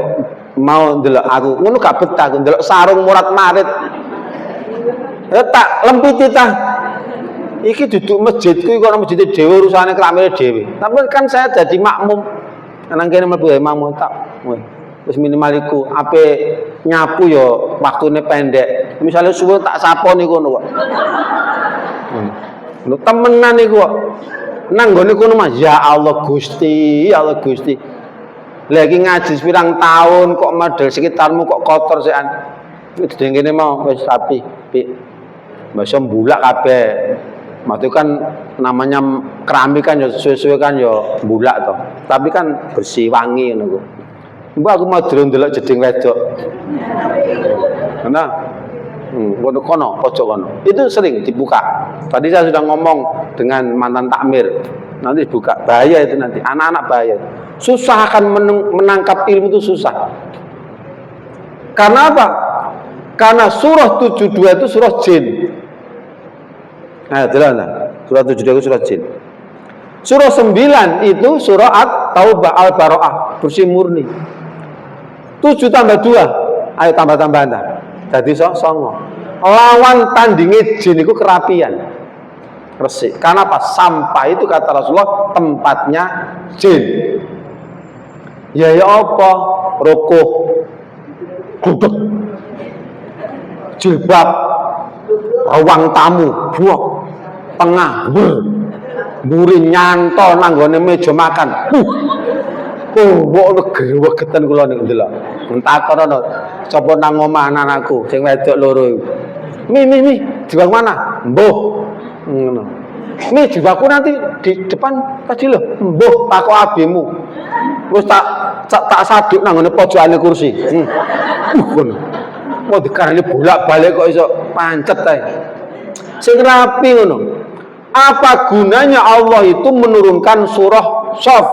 mau ndelok aku, ngono gak betah aku ndelok sarung Murad Marit. Ya tak lempiti ta. Iki duduk masjidku kok ana masjid dhewe urusane keramene dhewe. Tapi kan saya jadi makmum. Nang kene mlebu makmum tak. Wis minimal iku ape nyapu ya waktune pendek. Misalnya suwe tak saponi kono kok. Lho temenan iku kok. Nang nggone kono Mas, ya Allah Gusti. Lagi ngaji pirang tahun kok model sekitarmu kok kotor sekan. Itu dengene mau wis rapi, Pik. Mbasa mbulak kabeh. Maksud kan namanya keramik kan ya suwe-suwe kan ya mbulak toh. Tapi kan bersih wangi ngono kok. Mbak aku mau ndelok jeding wedok. Nah, kono pojok kono. Itu sering dibuka. Tadi saya sudah ngomong dengan mantan takmir. Nanti dibuka, bahaya itu nanti. Anak-anak bahaya. Susah akan menangkap ilmu itu susah. Karena apa? Karena surah 72 itu surah jin. Nah, surah 72 itu surah jin. Surah 9 itu surah At-Taubah Al-Bara'ah, bersih murni. 7 tambah 2, ayo tambah-tambahan dah. Jadi songo. Lawan tandingi jin itu kerapian. Resik. Karena apa? Sampah itu kata Rasulullah tempatnya jin. Ya apa? Rokok, gudeg, jilbab, ruang tamu, buak, tengah, buri nyanto nanggone meja makan. Oh, kok grewegetan kula niku ndelok. Entakono sapa nang omah anakku sing wedok loro iku. Mi, jiwaku mana? Mbuh. Ngono. Mi, jiwaku nanti di depan tadi lho. Mbuh, takok abimu. Wis tak saduk nang ngene pojokane kursi. Ngono. Mau dikarani bolak-balik kok iso pancet ae. Sing rapi ngono. Apa gunanya Allah itu menurunkan surah Shaf?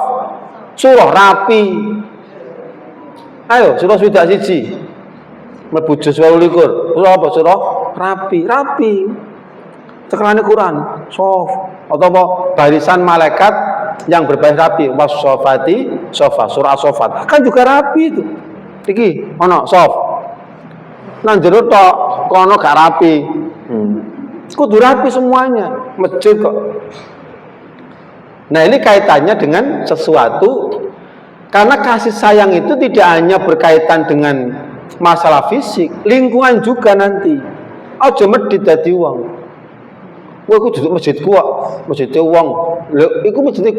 Surah rapi. Ayo, surah swidak siji. Mlebu juz 28. Surah apa? Surah rapi. Tekelane Quran, Shaf atau apa? Barisan malaikat yang berbaris rapi. Was-shafati shafa, surah Shafat. Kan juga rapi itu. Iki ana Shaf. Nang jero tok kono gak rapi. Kudu rapi semuanya, masjid kok. Nah, ini kaitannya dengan sesuatu, karena kasih sayang itu tidak hanya berkaitan dengan masalah fisik, lingkungan juga nanti. Aja medhit dadi wong. Kowe ku duduk masjidku kok, masjid wong. Lho, iku masjid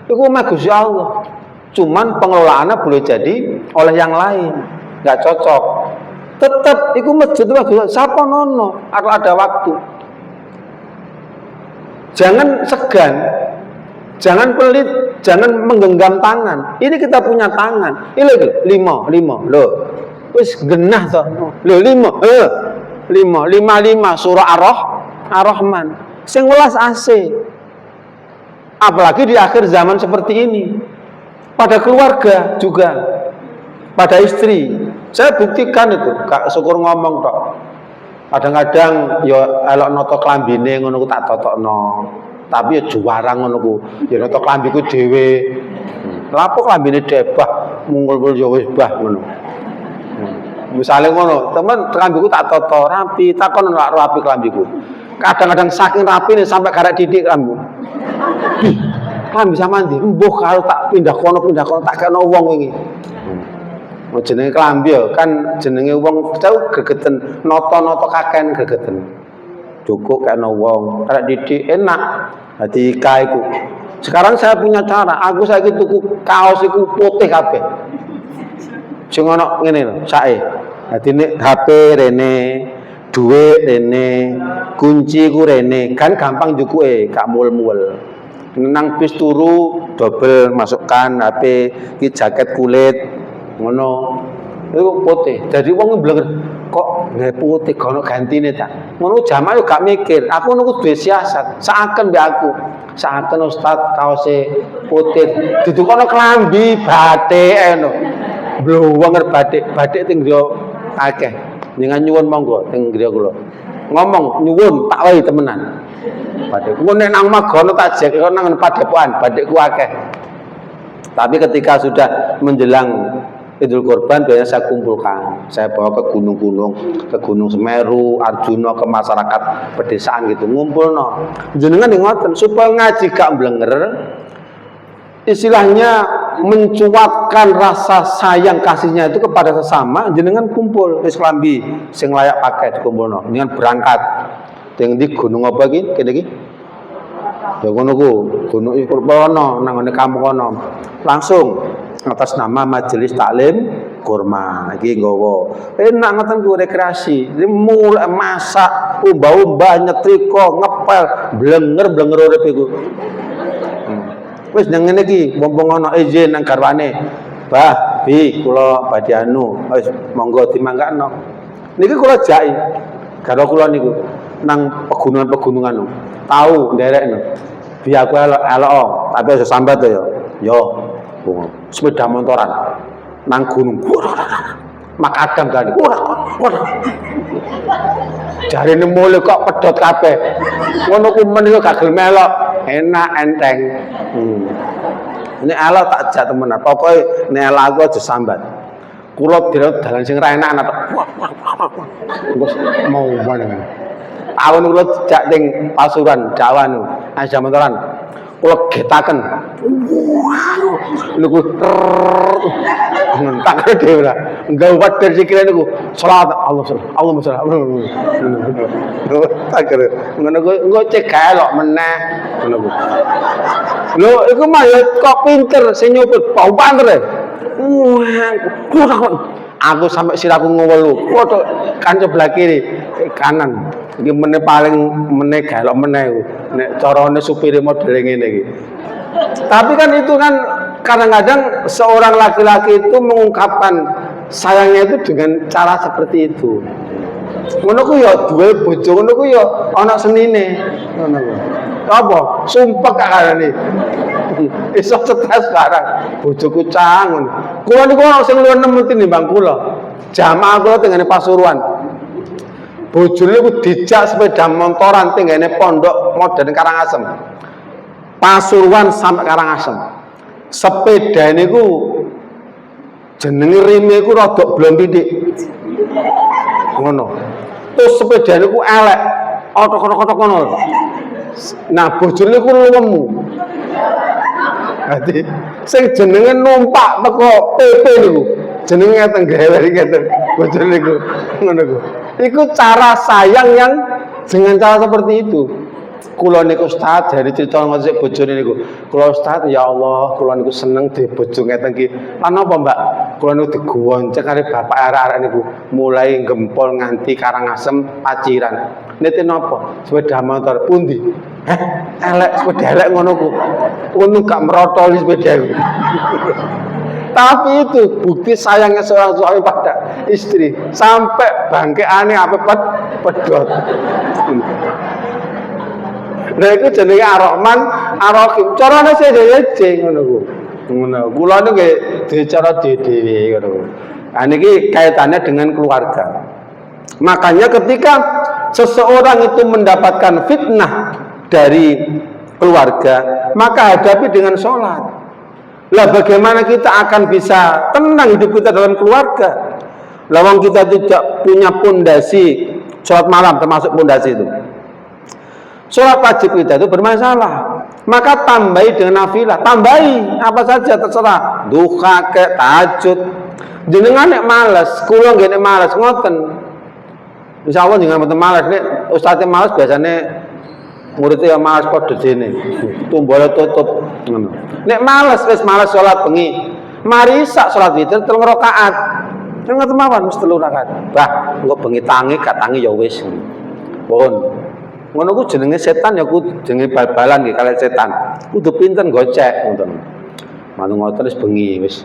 iku Gusti Allah. Cuman pengelolaannya boleh jadi oleh yang lain, nggak cocok. Tetap iku masjid Gusti Allah. Sapa nono, kalau ada waktu. Jangan segan, jangan pelit, jangan menggenggam tangan. Ini kita punya tangan. Ini lho, 5. Loh, wis genah toh. Loh 5. 5 surah Ar-Rahman. Sing welas AC. Apalagi di akhir zaman seperti ini. Pada keluarga juga, pada istri. Saya buktikan itu, Kak Syukur ngomong tok. Kadang-kadang ya elok noto klambine ngono ku tak totokno. Tapi ya juwarang ngono ku. Ya noto klambiku dhewe. Lha apa klambine debah mungkul ya wis bah ngono. Misale ngono, temen klambiku tak toto rapi, takon ora rapi klambiku. Kadang-kadang saking rapine sampai garek didik klambu. Klambi sama ndi? Mbuh karo tak pindah kono tak kena wong wingi. Jenenge klambi ya kan jenenge wong tau gregeten nata-nata kaken gregeten. Cukup kena wong, karek didik enak. Dadi kae iku. Sekarang saya punya cara, aku saiki tuku kaos iku putih kabeh. Sing ana ngene lho, sae. Dadi nek HP rene, dhuwit rene, kunci ku rene, kan gampang jukuke, gak muel-muel. Nang bis turu double masukkan HP iki jaket kulit ngono iku putih. Dadi wong blenger kok nggih putih kono gantine ta. Ngono jamak yo gak mikir. Aku ngono duwe siasat. Saaken mbek aku. Saaken Ustaz kaose putih. Didukono klambi batik ngono. Blowunger batik teng griya akeh. Dengan nyuwun monggo teng griya kula. Ngomong nyuwun tak wae temenan. Batik. Ngono nek nang magono tak jek nang padepokan batikku akeh. Tapi ketika sudah menjelang Idul Kurban biasanya saya kumpulkan, saya bawa ke gunung-gunung, ke Gunung Semeru, Arjuna, ke masyarakat pedesaan gitu, ngumpul no. Jenengan ngoten supaya ngaji gak blenger, istilahnya mencuatkan rasa sayang kasihnya itu kepada sesama. Jenengan kumpul wis klambi sing layak pakai dikumpulno, dengan berangkat. Teng di gunung apa iki? Kene iki. Ya ngono ku, gunung iki Purwono nang ngene kampung kono. Langsung atas nama Majelis Taklim Kurma iki nggawa. Enak ngoten ku rekreasi. Mulai masak, umbah-umbah, nyetrika, ngepel, blenger-blenger urip iku. Wis nang ngene iki, mumpung ana izin nang garwane. Bah, Bi, kula badhe anu, wis monggo dimanggakno. Niki kula jaki. Karo kula niku nang pegunungan-pegunungan. Tahu nderekno. Bi aku elok, tapi aja sambat to ya. Yo. Sepeda motoran nang gunung. Makadam kan. Jarine mule kok pedhot kabeh. Ngono ku men yo gak gelem melok. Enak enteng. Ini elok tak jak temenan. Pokoke nek elok aku aja sambat. Kula dirut dalan sing ra enak ana. Wis mau mana. Tahun kula jak ning Pasuruan, Jawa niku. Sepeda motoran. Kula getaken. Niku Tak kira dhewe lah. Enggak buat dari sikiran niku salat Allah salat. Allah salat. Tak kira. Ngono ku engko cek elok meneh ngono ku. Lho iku mah ya kok pinter sing nyuput bau panter. Aku sampai siraku ngewelu. Foto kan sebelah kiri, kanan. Iki meneh paling meneh galok meneh iku. Nek carane supire model ngene iki. Tapi kan itu kan kadang-kadang seorang laki-laki itu mengungkapkan sayangnya itu dengan cara seperti itu. Ngono ku ya duwe bojo ngono ku ya ana senine. Ngono ku. Apa? Sumpek karane. Iso stres barang. Bojoku cang. Kula niku ana sing luwih nemen tinimbang kula. Jamaah kula tengene Pasuruan. Bojone ku dijak sepeda motoran tenggene pondok modern Karangasem. Pasuruan sampai Karangasem. Sepeda niku jenenge rime ku rada blom pitik. Ngono. Terus sepeda niku elek. Otok-otok ngono. Nah, bojone ku lemu. Dadi sing jenenge numpak teko PP niku. Jenenge ngeten gawe ngeten. Bojone niku ngono ku. Iku cara sayang yang dengan cara seperti itu. Kula niku Ustaz dari cerita ngajak bojone niku. Kula Ustaz ya Allah, kula niku seneng di bojo ngeten iki. Lan apa Mbak? Kula niku digonceng kali bapak arek-arek niku mulai gempol nganti Karangasem Paciran. Nete napa? Sepeda motor pundi? Heh, elek sepeda elek ngono ku. Ngono gak merotoli sepeda iku. Tapi itu bukti sayangnya seorang suami pada istri sampai bangkeane apa pedot. Nah itu jenenge Ar-Rahman Ar-Rahim. Carane seje-seje ngono ku. Ngono. Kula niku nggih dicara dhewe ngono. Nah niki kaitannya dengan keluarga. Makanya ketika seseorang itu mendapatkan fitnah dari keluarga, maka hadapi dengan sholat. Lah bagaimana kita akan bisa tenang hidup kita dalam keluarga? Lawang kita tidak punya pondasi sholat malam termasuk pondasi itu. Sholat wajib kita itu bermasalah. Maka tambahi dengan nafilah, tambahi apa saja terserah. Duha ke tahajud. Jenengan nek malas, kula nggih nek malas ngoten. Insyaallah jangan mboten malas nek ustaze malas biasanya muridnya malas padha dene. Tumbale tutup ngono. Nek malas wis malas salat bengi. Mari sak salat witir 3 rakaat. Ngoten mawon wis 3 rakaat. Bah, engko bengi tangi gak tangi ya wis. Pun. Ngono ku jenenge setan ya ku jenenge bal-balan nggih kalian setan. Kudu pinter gocek ngoten. Manung ngoten wis bengi wis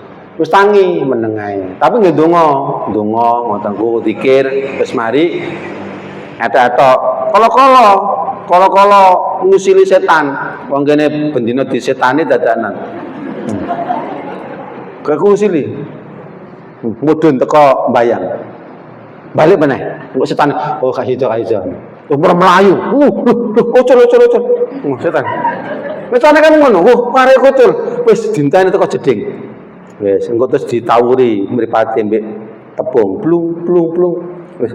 tangi meneng ae. Tapi nggih donga ngoten ku zikir wis mari eta-eta kala-kala ngusili setan. Wong kene bendina disetani dadanan. Kok ngusili? Mudhun teko mbayang. Balik meneh. Engko setan oh kahijo. Umur melayu. Kocol. Setan. Metane kan ngono. Mare kocol. Wis dinteni teko jeding. Wis engko terus ditawuri mripate mbek tepung. Plung. Wis.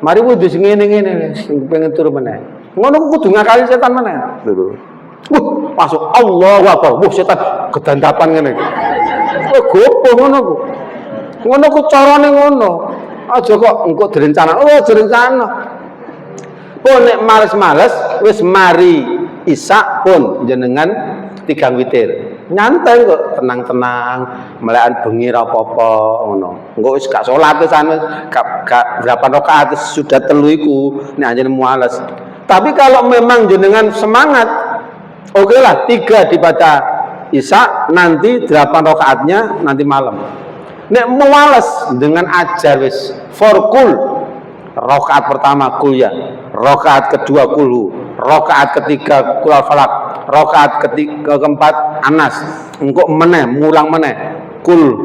Mari kudu sing ngene-ngene wis pengen turu meneh. Ngono ku kudu ngakali setan meneh. Lho. Masuk Allahu Akbar. Setan kedandapan ngene. Gopo ngono ku. Ngono ku carane ngono. Aja kok engko direncana. Direncana. Pun nek males-males wis mari Isya pun jenengan 3 witir. Nyantai kok, tenang-tenang, melekan bengi ra apa-apa ngono. Engko wis gak salat wis gak berapa rakaat sudah telu iku nek anjen males. Tapi kalau memang jenengan semangat, oke lah 3 dibaca Isya, nanti 8 rakaatnya nanti malam. Nek males dengan ajar wis forkul. Rakaat pertama kuliah, rakaat kedua kulhu, rakaat ketiga kul falak, rakaat ketiga keempat Anas. Engko meneh mulang meneh kul.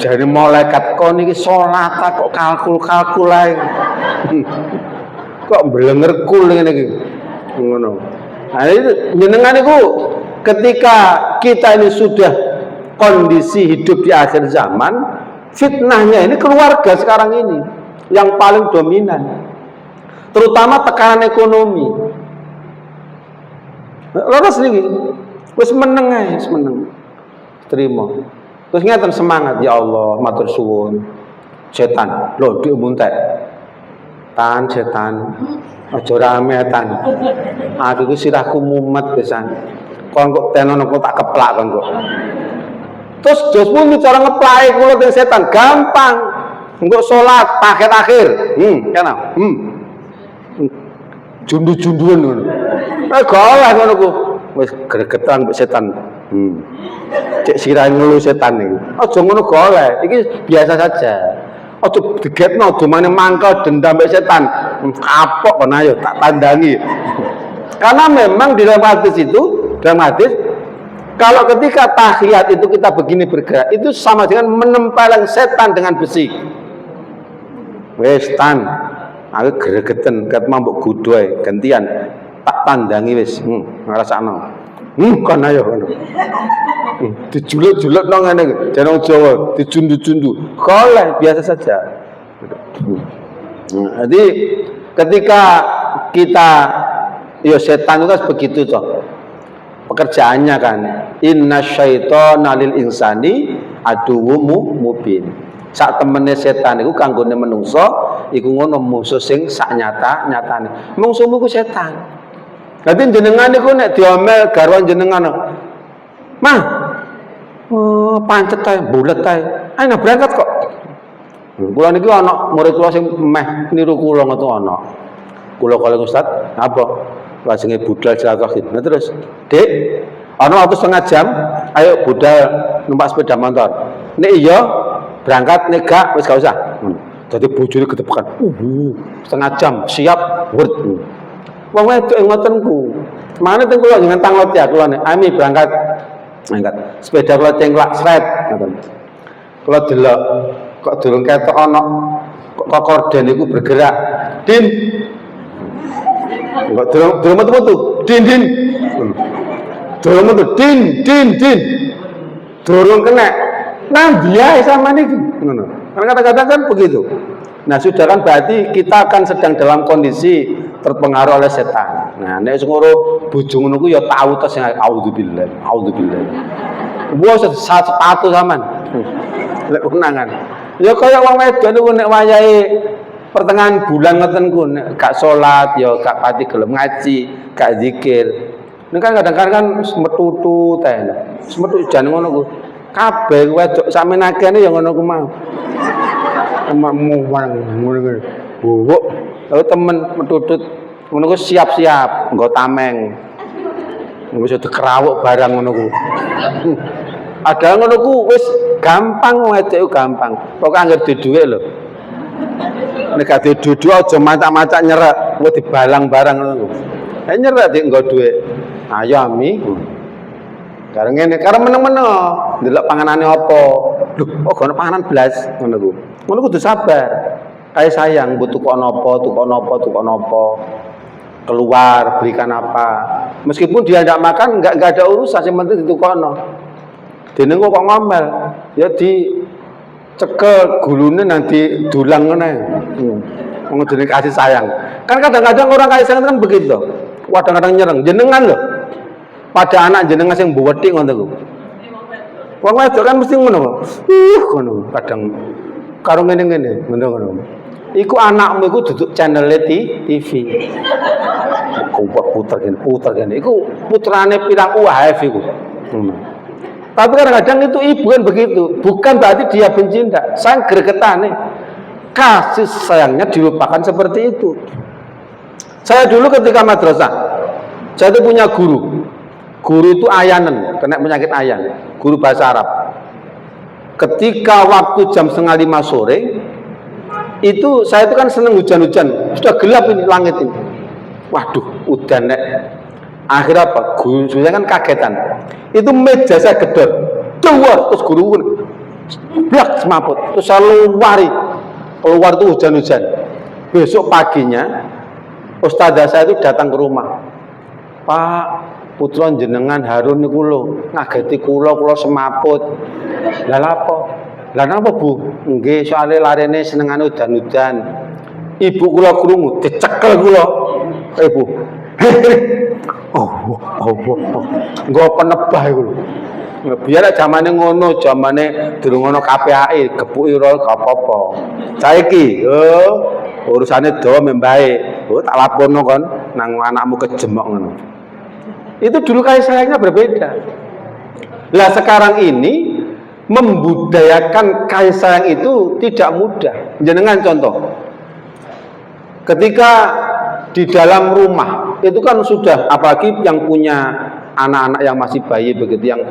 Jadi malaikat kon iki salat kok kalkul ae. Kok blenger kul ngene iki. Ngono. Nah, itu jenengan niku ketika kita ini sudah kondisi hidup di akhir zaman, fitnahnya ini keluarga sekarang ini yang paling dominan, terutama tekanan ekonomi. Laras niki wis meneng ae, wis meneng. terima. Terus ngeten semangat, ya Allah, matur suwun. Setan, lho dik muntek. Tan setan. Aja rame tan. Aku ku sirahku mumet pisan. Kon kok tenono kok tak keplak kon kok. Terus jos pun cara ngeplake kula teng setan gampang. Engko salat paket akhir. Kena. Jundu-junduan ngono. Goleh ngono ku. Wis gregetan mbek setan. Cek sirah ngelu setan iki. Aja ngono goleh. Iki biasa saja. Aja digetno domane mangkel dendam mbek setan. Kapok kon ayo tak tandangi. Karena memang di dalam hadis itu, kalau ketika tahiyat itu kita begini bergerak, itu sama dengan menempeleng setan dengan besi. Wis tan, aku gregeten ket mbok gudoe gantian tak tandangi wis. Ngrasakno. Kon ayo ngono. Dijuluk-juluk nang ngene jeneng Jawa, dijundu-jundu. Goleh biasa saja. Jadi ketika kita ya setan itu kan begitu toh. Pekerjaannya kan inna syaitana lil insani aduwwum mubin. Sak temene setan iku kanggone menungso iku ngono musuh sing sak nyata-nyatane. Mungsuhmu ku setan. Dadi jenengan niku nek diomel garwan jenengan. Mah. Oh, pancet ae, bulet ae. Ayo berangkat kok. Kula niki ana murid kula sing meh niru kula ngoten ana. Kula kalih Ustaz, apa? Lajenge budal silaturahim. Nah terus, Dik, ana waktu setengah jam, ayo budal numpak sepeda motor. Nek iya berangkat, nek gak wis gak usah. Dadi bojone ketepekan. Setengah jam siap, wurt. Wong wedok ngoten ku. Mane teng kula jenengan tanglot ya kula nek ami berangkat. Angkat sepeda kula cengklak sret ngoten. Kula delok kok durung ketok ana kok korden iku bergerak. Din. Kok durung metu-metu. Din. Durung metu din. Durung kena. Nah, dia sama niki ngono. Karena kadang-kadang kan begitu. Nah, sudah kan berarti kita akan sedang dalam kondisi terpengaruh oleh setan. Nah, nek sing ngoro bojo ngono ku ya tahu to sing auzubillah. Wah, sepatu sampean. Lek unangan. Ya kaya wong wedok niku nek wayahe pertengahan bulan ngoten ku nek gak salat ya gak pati gelem ngaji, gak zikir. Nek kan kadang-kadang kan metutu teh. Semetu jan ngono ku. Kabeh wedok sampean akene ya ngono ku mau. Emakmu ngono-ngono. Bubuk. Lalu temen metutut ngono ku siap-siap nggo tameng. Wis dikerawuk barang ngono ku. Ada ngono ku wis gampang wedok gampang. Pokoke anggere duwe dhuwit lho. Nek gak duwe dudu aja macak-macak nyerek, engko dibalang barang ngono ku. Nek nyerek dik nggo dhuwit. Ayo ami. Kareng ngene, kareng meneng-meneng ndelok panganane apa. Lho, kok ono panganan blas ngono ku. Ngono kudu sabar. Kayak sayang butuh kok nopo. Keluar berikan apa. Meskipun dia tidak makan enggak ada urusan, yang penting ditukono. Dene kok ngomel. Ya di cekel gulune nanti dulang ngene. Wong dene kasih sayang. Kan kadang-kadang orang kasih sayang kan begitu. Kadang-kadang nyereng jenengan lho. Pada anak jenengan sing buwetik ngono ku. Wong wedok kan mesti ngono. Ngono kadang karo ngene-ngene, ngono. Iku anakmu iku duduk channel TV. Kok puter gini. Iku putrane pirang UHF iku. Tapi kadang-kadang itu ibu kan begitu. Bukan berarti dia benci ndak. Sang gregetane. Kasih sayangnya dilupakan seperti itu. Saya dulu ketika madrasah, saya itu punya guru. Guru itu ayanen, kena penyakit ayan. Guru bahasa Arab. Ketika waktu jam 4:30 sore, itu saya itu kan seneng hujan-hujan. Sudah gelap ini langit ini. Waduh, udan nek. Akhirnya apa? Guru saya kan kagetan. Itu meja saya gedor. Terus guru blak semaput. Terus saya keluar tuh hujan-hujan. Besok paginya ustazah saya itu datang ke rumah. Pak, putra jenengan Harun niku lho ngageti kula semaput. Lah apa? Lah napa Bu? Nggih, soalé larene senengane udan-udan. Ibu kula krungu dicekel kula. Bu. Oh. Nggo penebah iku lho. Biar zamane ngono, zamane durung ono KPAI, gepuki ora gak apa-apa. Saiki, urusane dawa membae. Tak laporno kon nang anakmu kejemok ngono. Itu dulu kasih sayangnya berbeda. Lah sekarang ini membudayakan kasih sayang itu tidak mudah. Jenengan contoh. Ketika di dalam rumah itu kan sudah, apalagi yang punya anak-anak yang masih bayi begitu, yang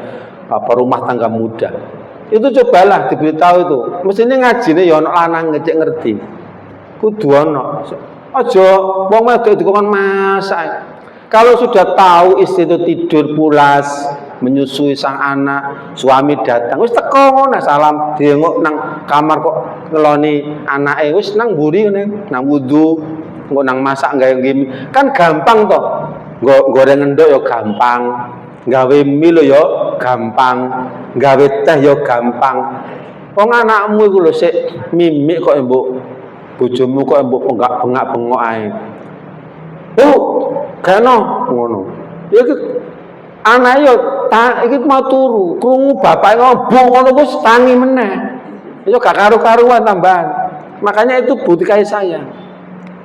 rumah tangga muda, itu cobalah diberitahu itu mestinya ngajine ya ono lanang ngecek ngerti, kudu ono aja wong wedok dikon masak. Kalau sudah tahu istri itu tidur pulas menyusui sang anak, suami datang wis teko ngono salam diengok nang kamar kok ngeloni anake wis nang mburi nang wudu engko nang masak gawe gimi kan gampang toh. Goreng endok ya gampang, gawe mie lho ya gampang, gawe teh ya gampang. Wong anakmu iku lho sik mimik kok mbok bojomu kok mbok bengak-bengok ae. Kano ngono. Ya iki anake yo iki mau turu, krungu bapake ngobong ngono wis tangi meneh. Yo gak karu-karuan tambahan. Makanya itu bukti kasih sayang.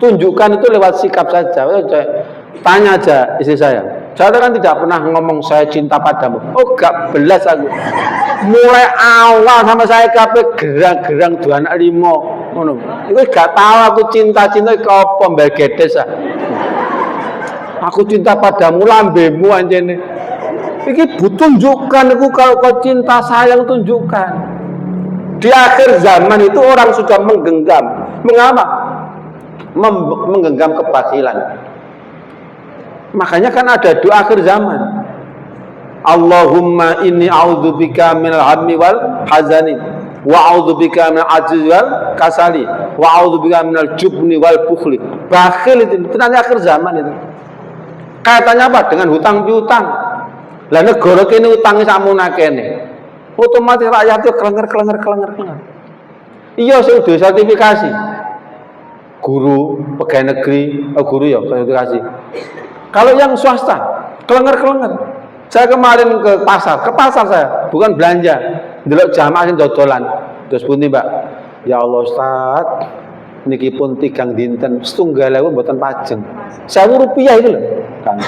Tunjukkan itu lewat sikap saja. Tanya aja istri saya kan tidak pernah ngomong saya cinta padamu. Oh gak belas aku. Mulai awal sama saya kabeh gerang-gerang 2 anak 5 ngono. Iku gak tahu aku cinta-cinta ke apa mbel gedes ah. Aku cinta padamu lambemu anjene. Iki tunjukkan iku kalau kau cinta sayang tunjukkan. Di akhir zaman itu orang sudah menggenggam. Mengapa? Menggenggam kebatilan. Makanya kan ada doa akhir zaman. Allahumma inni a'udzubika minal hammi wal hazani wa a'udzubika minal ajzi wal kasali wa a'udzubika minal jubni wal bukhli. Bakhil itu nanti akhir zaman itu. Kaitannya apa? Dengan hutang piutang. Lah negara kene utange sakmono kene. Otomatis rakyat itu klenger. Iya sing duwe sertifikasi. Guru, pegawai negeri, guru ya sertifikasi. Kalau yang swasta, klenger. Saya kemarin ke pasar saya, bukan belanja, ndelok jamaah sing dodolan. Terus pundi, Mbak? Ya Allah Ustaz, niki pun 3 dinten, 1.000 mboten pajeng. 1.000 rupiah itu lho, Kang.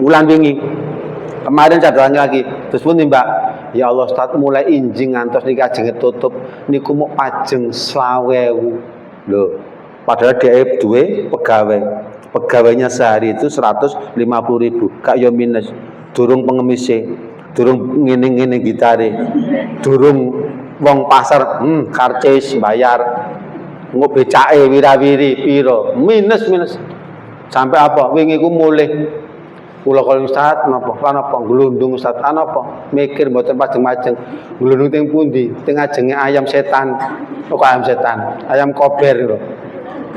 Bulan wingi. Kemarin saya doanya lagi, terus pundi, Mbak? Ya Allah Ustaz, mulai injing ngantos niki ajenge tutup, niku mau pajeng 20.000. Lho, padahal dia duwe pegawainya sehari itu 150.000, kak yo minus, durung pengemisnya, durung ngene gitare, durung wong pasar karcis bayar, nggo becake wirawiri piro, minus sampai apa wingi ku mulih kula kalau Ustaz napa glundung Ustaz napa mikir mboten pajeng-pajeng glundung teng pundi teng ajenge ayam setan kok ayam setan ayam kober lho.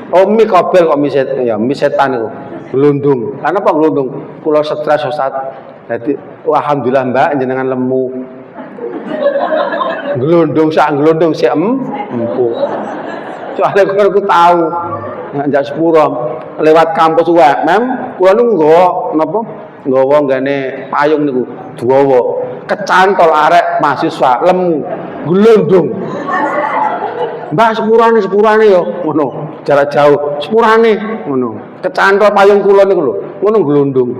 Oh mie kobel kok mie setan itu gelundung. Karena apa gelundung? Pulau stres Ustaz. Jadi alhamdulillah Mbak jenengan lemu. Gelundung si empuk. Soalnya aku tahu ngajak sepuro lewat kampus wae. Mem kula niku nggawa napa? Nggawa nggane payung niku dawa. Kecantol arek mahasiswa lemu gelundung. Mbak sepurane yo ngono, jarak jauh. Sepurane ngono. Kecantol payung kula niku lho, ngono glundung.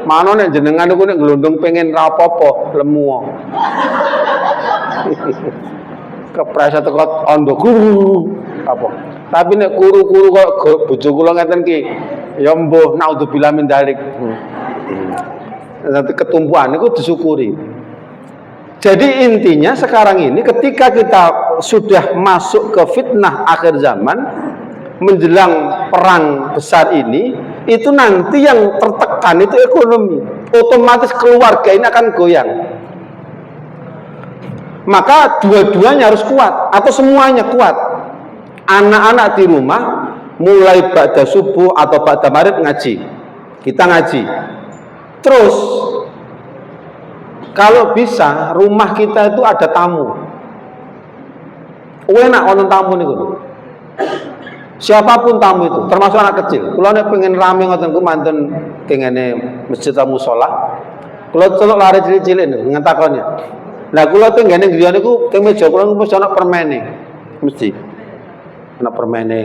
Mano nek jenengan niku nek glundung pengen ra apa-apa, lemu. Kepreset teko ondo guru apa. Tapi nek kuru-kuru kok bojo kula ngeten ki, ya mbuh naudzubillah min dzalik. Nanti ketumpuan niku disyukuri. Jadi intinya sekarang ini ketika kita sudah masuk ke fitnah akhir zaman menjelang perang besar ini, itu nanti yang tertekan itu ekonomi. Otomatis keluarga ini akan goyang. Maka dua-duanya harus kuat atau semuanya kuat. Anak-anak di rumah mulai ba'da subuh atau ba'da maghrib ngaji. Kita ngaji. Terus kalau bisa rumah kita itu ada tamu. Enak ono tamu niku. Siapapun tamu itu, termasuk anak kecil. Kalau nek pengen rame ngoten ku mantun kengene masjid atau musala, Kula celuk lare cilik-cilik niku ngetakonnya. Lah kula teng ngene griya niku teng meja kula mesti ana permene. Mesti. Ana permene.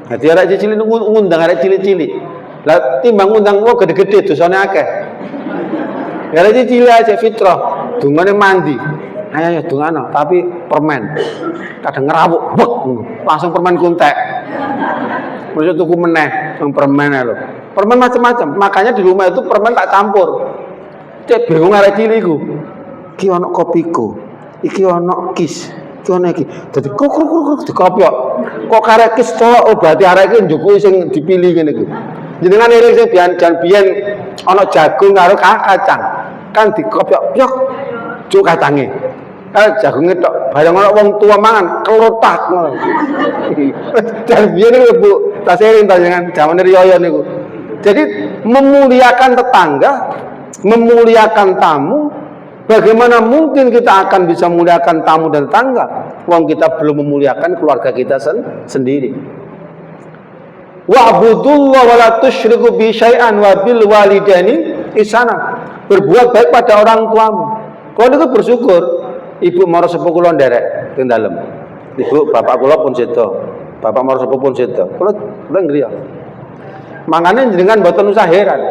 Dadi arek cilik niku ngundang arek cilik-cilik. Lah timbang ngundang wong gede-gede dosane akeh. Arek cilik aja fitrah, dungane mandi. Ayo dungano, tapi permen. Kadang ngerawuk, bek, langsung permen kuntek. Maksud tuku meneh, yang permen lho. Permen macam-macam. Makanya di rumah itu permen tak campur. Cek bingung arek cilik iku. Iki ana kopiko. Iki ana kis. Iki ana iki. Dadi kruk dikopiok. Kok karek kis tok, oh berarti arek iki njukuki sing dipilih ngene iki. Jenengan eling sing biyen ana jagung karo kacang. Kan dikopiok, yok. Juk kacange. Jagunge tok, bareng ana wong tua mangan kelotak ngono. Dan biyen niku Bu, tak sering jangan jamane riyo niku. Jadi memuliakan tetangga, memuliakan tamu, bagaimana mungkin kita akan bisa memuliakan tamu dan tetangga wong kita belum memuliakan keluarga kita sendiri. Wa'budullaha wa la tusyriku bi syai'an wa bil walidaini ihsana. Berbuat baik pada orang tuamu. Kalau niku bersyukur, ibu maro sepuh kula nderek teng dalem. Ibu bapak kula pun sedo. Bapak maro sepuh pun sedo. Kula ngriya. Mangane jenengan mboten usah heran.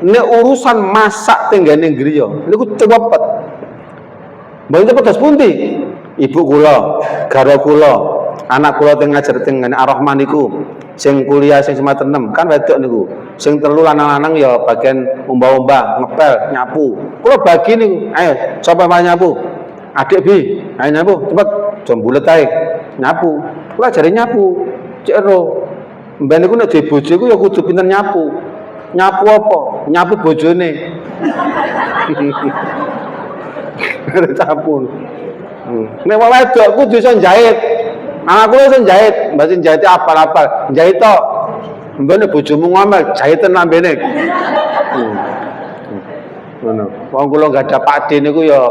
Nek urusan masak teng ngene griya niku cepet. Mboten cepet dos pundi? Ibu kula, garwa kula, anak kula teng ngajar teng ngene Ar-Rahman niku. Sing kuliah sing semester 6 kan wedok niku. Sing telu lanang-lanang ya bagian umbah-umbah, ngepel, nyapu. Kula bagi niku. Ayo, sapa yang nyapu? Adik Bi, ayo nyapu, cepet. Jam bulet ae. Nyapu. Kula ajare nyapu. Cek ero. Mben niku nek duwe bojo iku ya kudu pinter nyapu. Nyapu apa? Nyapu bojone. Nyapu. Nek wedok kudu iso jahit. Anakku iso jahit, mbak sing jahite apal-apal. Jahit tok. Mbene bojomu ngomel, jahitan lambene. Ngono. Wong kula enggak ada pakde niku ya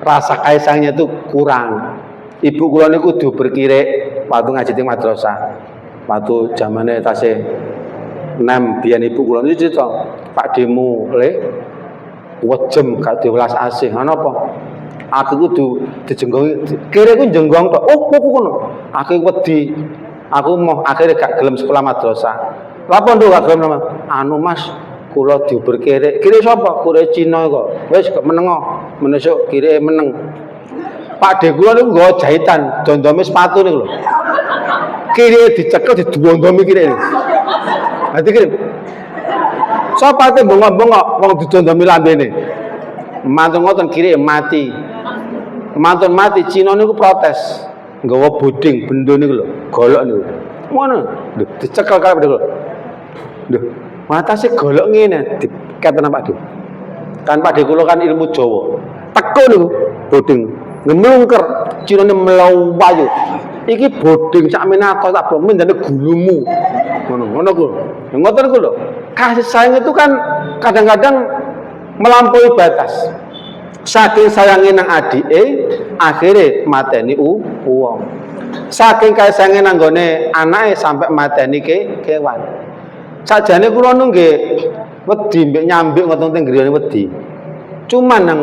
rasa kaisangnya itu kurang. Ibu kula niku diober kirik waktu ngaji teng madrasah. Waktu zamane tasih nem biyen ibu kula niku cerita, pakdemu le wejem gak diwelas asih. Ana apa? Aku kudu dijenggongi, kira ku jenggong tok. Oh, kok ngono. Aku wedi. Aku mau akhirnya gak gelem sekolah madrasah. Lapa nduk gak gelem nama? Anu Mas, kula diober kire. Kire sapa? Kire Cina kok. Wis kok menengo. Menesuk kire meneng. Pak De kula niku nggawa jahitan, dondome sepatu niku lho. Kire dicekel didondomi kire. Dadi kire. Sapa te bengok-bengok wong didondomi lambene. Mantung ngoten kire mati. Mantun mati Cina niku protes. Nggawa boding bendo niku lho, golok niku. Ngono. Lho, dicekel kabeh niku. Lho, matase golok ngene diketen Pak De. Kan Pak De kula kan ilmu Jawa. Teko niku boding ngemlungker, Cinane melawayu. Iki boding sak menato tak bomen ndane gulumu. Ngono ku. Ngoten ku lho. Kasih sayang itu kan kadang-kadang melampaui batas. Saking sayange nang adike, akhire mateni wong. Saking kasange nang gone anake sampai mateni kewan. Sajane kula nggih wedi mbek nyambik ngoten teng griyane wedi. Cuman nang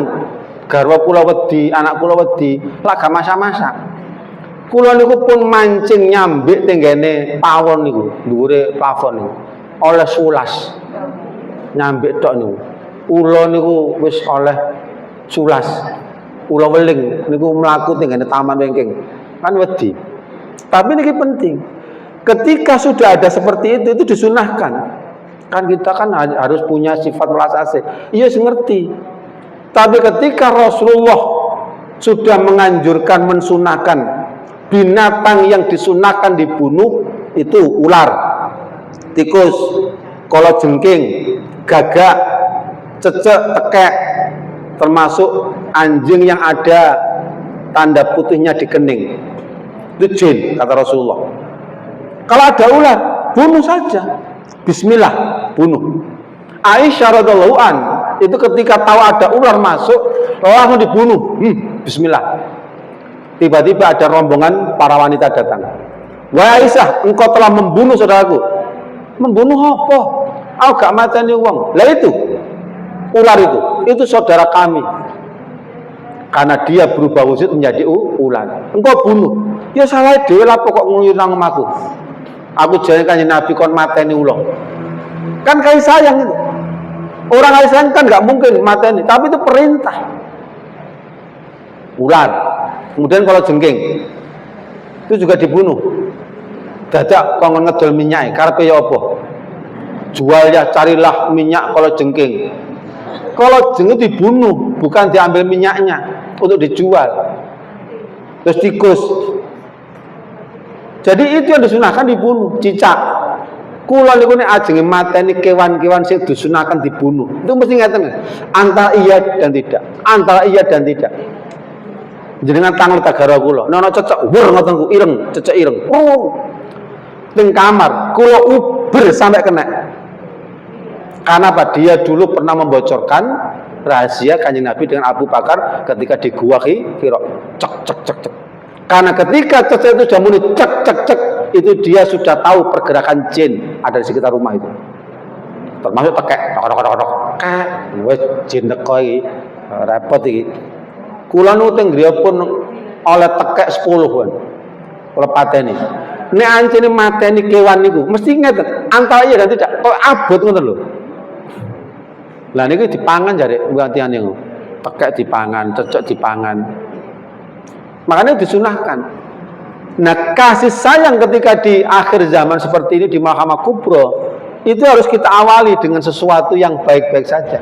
garwa kula wedi, anak kula wedi, lak gak masak-masak. Kula niku pun mancing nyambik teng gene pawon niku, dhuwure plafon niku. Oleh 11. Nyambik tok niku. Ula niku wis oleh 11. Ula weling niku mlaku teng taman wengking. Kan wedi. Tapi niki penting. Ketika sudah ada seperti itu disunahkan. Kan kita kan harus punya sifat welas asih. Iya ngerti. Tapi ketika Rasulullah sudah menganjurkan mensunahkan binatang yang disunahkan dibunuh itu ular, tikus, kalajengking, gagak, cecek, tekek, termasuk anjing yang ada tanda putihnya di kening. Itu jin, kata Rasulullah. Kalau ada ular, bunuh saja. Bismillah, bunuh. Aisyah radhiyallahu an itu ketika tahu ada ular masuk, langsung dibunuh. Bismillah. Tiba-tiba ada rombongan para wanita datang. Wahai Aisyah, engkau telah membunuh saudaraku. Membunuh apa? Aku gak mateni wong. Lah itu. ular itu saudara kami. Karena dia berubah wujud menjadi ular. Engkau bunuh. Ya salah dhewe lah pokok nguyur nang omahku. Aku jangan Kanjeng Nabi kon mateni ulo. Kan kasih sayang itu. Orang kasih sayang kan nggak mungkin mateni, tapi itu perintah. Ular. Kemudian kalau jengking itu juga dibunuh. Dadak kok ngedol minyak, karepe ya apa? Jual ya, carilah minyak kalau jengking. Kalau jengking dibunuh, bukan diambil minyaknya untuk dijual. Terus tikus. Jadi itu yang disunahkan dibunuh, cicak. Kula niku nek ajenge mateni kewan-kewan sing disunahkan dibunuh. Itu mesti ngeten. Antara iya dan tidak. Antara iya dan tidak. Jenengan tanglet tagara kula. Nono cecek wur ngoten ku ireng, cecek ireng. Ning kamar, kula uber sampai kena. Karena apa? Dia dulu pernah membocorkan rahasia Kanjeng Nabi dengan Abu Bakar ketika di Gua Hira. Cek cek cek cek. Karena ketika cecek itu sudah muni cek cek cek, itu dia sudah tahu pergerakan jin ada di sekitar rumah itu. Termasuk tekek, tok wis jin teko iki. Repot iki. Kula nu teng griya pun oleh tekek 10-an. Kula pateni. Nek ancene mateni kewan niku mesti ngeten, antara iya dan tidak. Kok abot ngoten lho. Lah niku dipangan jare gantian niku. Tekek dipangan, cecek dipangan. Makanya disunahkan. Nah, kasih sayang ketika di akhir zaman seperti ini di Mahkamah Kubro itu harus kita awali dengan sesuatu yang baik-baik saja.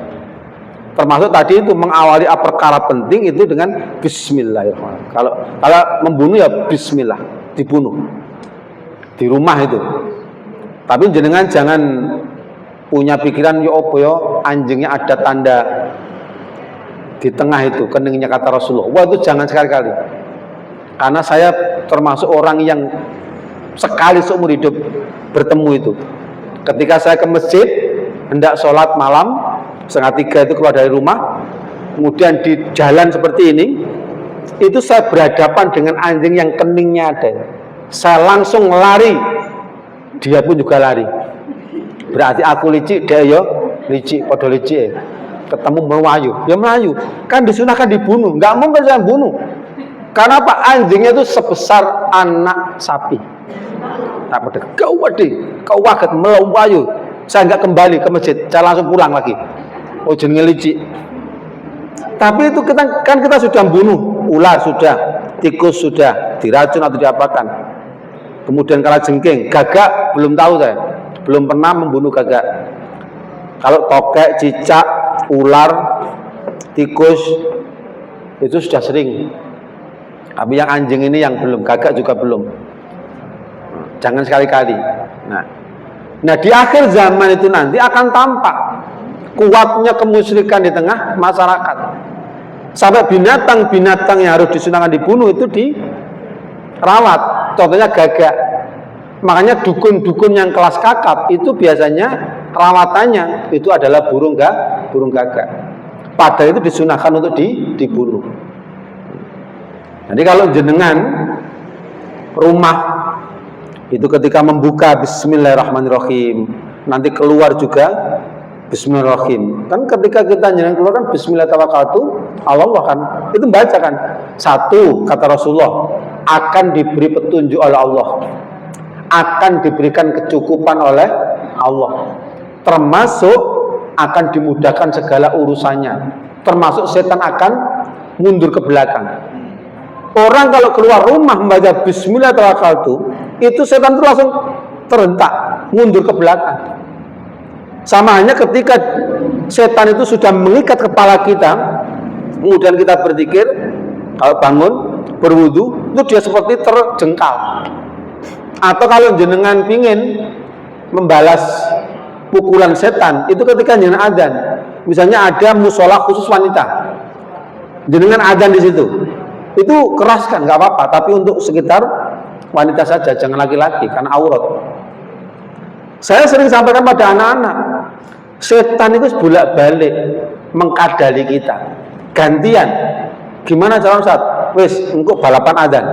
Termasuk tadi itu mengawali perkara penting itu dengan Bismillahirrahmanirrahim. Kalau membunuh ya Bismillah, dibunuh di rumah itu. Tapi jenengan jangan punya pikiran yo opo yo anjingnya ada tanda di tengah itu keningnya kata Rasulullah. Wah itu jangan sekali-kali. Karena saya termasuk orang yang sekali seumur hidup bertemu itu. Ketika saya ke masjid hendak sholat malam 2:30 itu keluar dari rumah, kemudian di jalan seperti ini, itu saya berhadapan dengan anjing yang keningnya ada. Saya langsung lari, dia pun juga lari. Berarti aku licik, dia yo licik, podo licik. Ketemu melayu, ya melayu. Kan disunahkan dibunuh, nggak mungkin saya bunuh. Karena apa? Anjingnya itu sebesar anak sapi. Tak pada kau waget melayu. Saya nggak kembali ke masjid, saya langsung pulang lagi. Oh jenenge licik. Tapi itu kita sudah bunuh ular sudah, tikus sudah, diracun atau diapakan. Kemudian kalau jengking, gagak belum tahu saya, belum pernah membunuh gagak. Kalau tokek, cicak, ular, tikus itu sudah sering. Tapi yang anjing ini yang belum, gagak juga belum. Jangan sekali-kali. Nah di akhir zaman itu nanti akan tampak kuatnya kemusyrikan di tengah masyarakat. Sampai binatang-binatang yang harus disunahkan dibunuh itu dirawat. Contohnya gagak. Makanya dukun-dukun yang kelas kakap itu biasanya rawatannya itu adalah burung gagak. Padahal itu disunahkan untuk dibunuh. Jadi kalau jenengan rumah itu ketika membuka Bismillahirrahmanirrahim, nanti keluar juga Bismillahirrahmanirrahim. Kan ketika kita jenengan keluar kan Bismillahirrahmanirrahim, Allah kan itu baca kan. Satu kata Rasulullah akan diberi petunjuk oleh Allah, akan diberikan kecukupan oleh Allah, termasuk akan dimudahkan segala urusannya, termasuk setan akan mundur ke belakang. Orang kalau keluar rumah membaca Bismillahirrahmanirrahim, itu setan itu langsung terentak, mundur ke belakang. Sama hanya ketika setan itu sudah mengikat kepala kita, kemudian kita berzikir, kalau bangun, berwudu, itu dia seperti terjengkal. Atau kalau jenengan pingin membalas pukulan setan, itu ketika jenengan adzan. Misalnya ada musola khusus wanita, jenengan adzan di situ. Itu keraskan, nggak apa-apa, tapi untuk sekitar wanita saja, jangan laki-laki, karena aurat. Saya sering sampaikan pada anak-anak, setan itu bolak-balik mengkadali kita. Gantian, gimana cara Ustaz? Wis, engko balapan adzan.